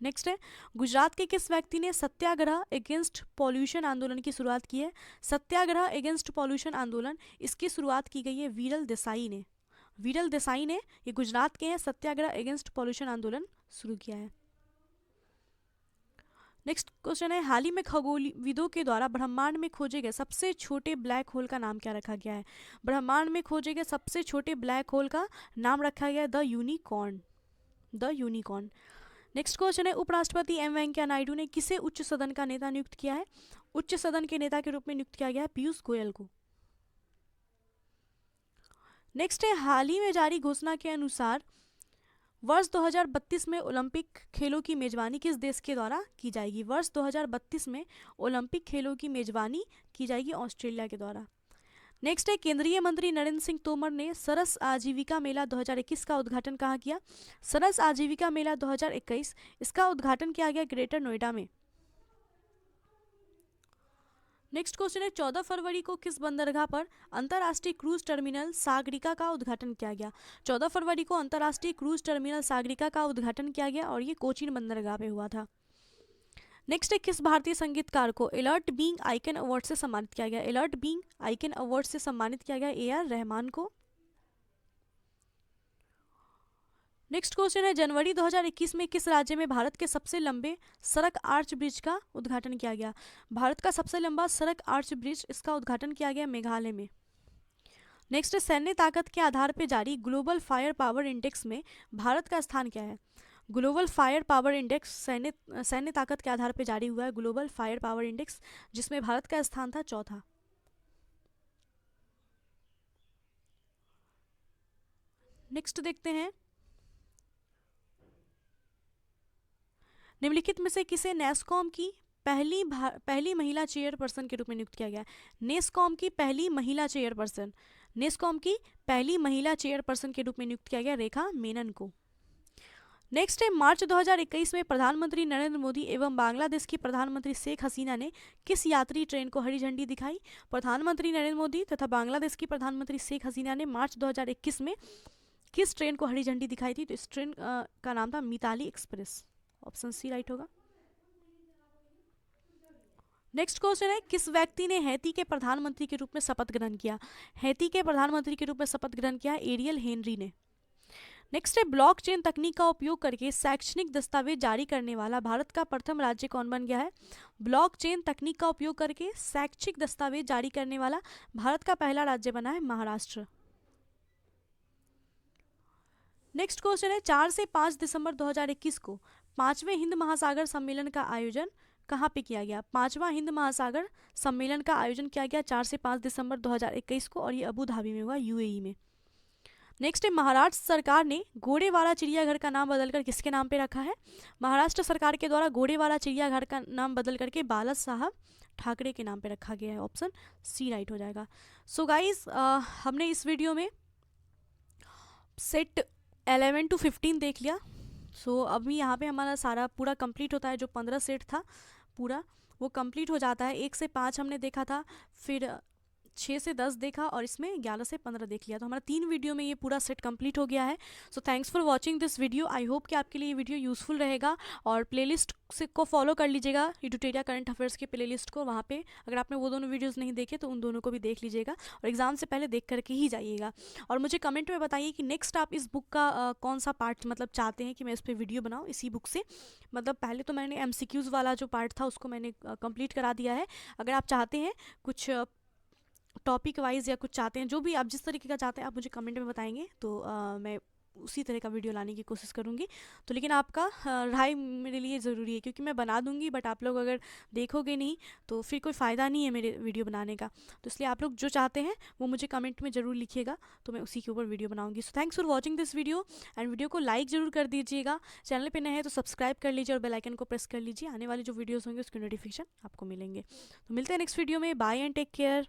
नेक्स्ट है गुजरात के किस व्यक्ति ने सत्याग्रह अगेंस्ट पॉल्यूशन आंदोलन की शुरुआत की है? सत्याग्रह अगेंस्ट पॉल्यूशन आंदोलन इसकी शुरुआत की गई है विरल देसाई ने। विरल देसाई ने, ये गुजरात के हैं, सत्याग्रह अगेंस्ट पॉल्यूशन आंदोलन शुरू किया है। नेक्स्ट क्वेश्चन है हाल ही में खगोलविदों के द्वारा ब्रह्मांड में खोजे गए सबसे छोटे ब्लैक होल का नाम क्या रखा गया है? ब्रह्मांड में खोजे गए सबसे छोटे ब्लैक होल का नाम रखा गया है the unicorn. The unicorn. Next question है उपराष्ट्रपति एम वेंकैया नायडू ने किसे उच्च सदन का नेता नियुक्त किया है? उच्च सदन के नेता के रूप में नियुक्त किया गया है पीयूष गोयल को। नेक्स्ट है हाल ही में जारी घोषणा के अनुसार वर्ष 2032 में ओलंपिक खेलों की मेजबानी किस देश के द्वारा की जाएगी? वर्ष 2032 में ओलंपिक खेलों की मेजबानी की जाएगी ऑस्ट्रेलिया के द्वारा। नेक्स्ट है केंद्रीय मंत्री नरेंद्र सिंह तोमर ने सरस आजीविका मेला 2021 का उद्घाटन कहाँ किया? सरस आजीविका मेला 2021 इसका उद्घाटन किया गया ग्रेटर नोएडा में। नेक्स्ट क्वेश्चन है 14 फरवरी को किस बंदरगाह पर अंतर्राष्ट्रीय क्रूज टर्मिनल सागरिका का उद्घाटन किया गया? 14 फरवरी को अंतर्राष्ट्रीय क्रूज टर्मिनल सागरिका का उद्घाटन किया गया और ये कोचीन बंदरगाह पे हुआ था। नेक्स्ट है किस भारतीय संगीतकार को अलर्ट बीइंग आइकन अवार्ड से सम्मानित किया गया? अलर्ट बीइंग आइकन अवार्ड से सम्मानित किया गया AR रहमान को। नेक्स्ट क्वेश्चन है जनवरी 2021 में किस राज्य में भारत के सबसे लंबे सड़क आर्च ब्रिज का उद्घाटन किया गया? भारत का सबसे लंबा सड़क आर्च ब्रिज इसका उद्घाटन किया गया मेघालय में। नेक्स्ट सैन्य ताकत के आधार पर जारी ग्लोबल फायर पावर इंडेक्स में भारत का स्थान क्या है? ग्लोबल फायर पावर इंडेक्स सैन्य ताकत के आधार पर जारी हुआ है ग्लोबल फायर पावर इंडेक्स, जिसमें भारत का स्थान था चौथा। नेक्स्ट देखते हैं निम्नलिखित में से किसे नेस्कॉम की पहली महिला चेयरपर्सन के रूप में नियुक्त किया गया? नेस्कॉम की पहली महिला चेयरपर्सन, नेस्कॉम की पहली महिला चेयरपर्सन के रूप में नियुक्त किया गया रेखा मेनन को। नेक्स्ट है मार्च 2021 में प्रधानमंत्री नरेंद्र मोदी एवं बांग्लादेश की प्रधानमंत्री शेख हसीना ने किस यात्री ट्रेन को हरी झंडी दिखाई? प्रधानमंत्री नरेंद्र मोदी तथा बांग्लादेश की प्रधानमंत्री शेख हसीना ने मार्च 2021 में किस ट्रेन को हरी झंडी दिखाई थी? तो इस ट्रेन का नाम था Mitali express. Option C right होगा। नेक्स्ट क्वेश्चन है किस व्यक्ति ने हैती के प्रधानमंत्री के रूप में शपथ ग्रहण किया? हैती के प्रधानमंत्री के रूप में शपथ ग्रहण किया एरियल हेनरी ने। नेक्स्ट है ब्लॉकचेन तकनीक का उपयोग करके शैक्षणिक दस्तावेज जारी करने वाला भारत का प्रथम राज्य कौन बन गया है? ब्लॉकचेन तकनीक का उपयोग करके शैक्षिक दस्तावेज जारी करने वाला भारत का पहला राज्य बना है महाराष्ट्र। नेक्स्ट क्वेश्चन है 4 से 5 दिसंबर 2021 को 5वें हिंद महासागर सम्मेलन का आयोजन कहाँ पे किया गया? 5वां हिंद महासागर सम्मेलन का आयोजन किया गया 4 से 5 दिसंबर 2021 को और ये अबू धाबी में हुआ UAE में। नेक्स्ट है महाराष्ट्र सरकार ने घोड़ेवाला चिड़ियाघर का नाम बदलकर किसके नाम पे रखा है? महाराष्ट्र सरकार के द्वारा घोड़ेवाला चिड़ियाघर का नाम बदल करके बाला साहब ठाकरे के नाम पे रखा गया है। ऑप्शन सी राइट हो जाएगा। सो गाइज हमने इस वीडियो में सेट 11 to 15 देख लिया। सो अभी यहाँ पे हमारा सारा पूरा कंप्लीट होता है, जो 15 सेट था पूरा वो कंप्लीट हो जाता है। 1 से 5 हमने देखा था, फिर 6 से 10 देखा और इसमें 11 से 15 देख लिया। तो हमारा 3 वीडियो में ये पूरा सेट कंप्लीट हो गया है। So thanks for watching this video. I hope कि आपके लिए ये वीडियो यूज़फुल रहेगा और प्लेलिस्ट को फॉलो कर लीजिएगा, यूट्यूटेरिया करंट अफेयर्स के प्लेलिस्ट को। वहाँ पे अगर आपने वो दोनों वीडियोस नहीं देखे तो उन दोनों को भी देख लीजिएगा और एग्जाम से पहले देख करके ही जाइएगा। और मुझे कमेंट में बताइए कि नेक्स्ट आप इस बुक का कौन सा पार्ट मतलब चाहते हैं कि मैं इस पर वीडियो बनाऊँ इसी बुक से। मतलब पहले तो मैंने MCQs वाला जो पार्ट था उसको मैंने कंप्लीट करा दिया है। अगर आप चाहते हैं कुछ टॉपिक वाइज या कुछ चाहते हैं, जो भी आप जिस तरीके का चाहते हैं आप मुझे कमेंट में बताएंगे, तो मैं उसी तरह का वीडियो लाने की कोशिश करूँगी। तो लेकिन आपका राय मेरे लिए ज़रूरी है, क्योंकि मैं बना दूँगी बट आप लोग अगर देखोगे नहीं तो फिर कोई फ़ायदा नहीं है मेरे वीडियो बनाने का। तो इसलिए आप लोग जो चाहते हैं वो मुझे कमेंट में ज़रूर लिखिएगा, तो मैं उसी के ऊपर वीडियो बनाऊँगी। So thanks for watching this video, and video को लाइक ज़रूर कर दीजिएगा। चैनल पर नए हैं तो सब्सक्राइब कर लीजिए और बेल आइकन को प्रेस कर लीजिए, आने वाली जो वीडियोज़ होंगे उसके नोटिफिकेशन आपको मिलेंगे। तो मिलते हैं नेक्स्ट वीडियो में। Bye and take care.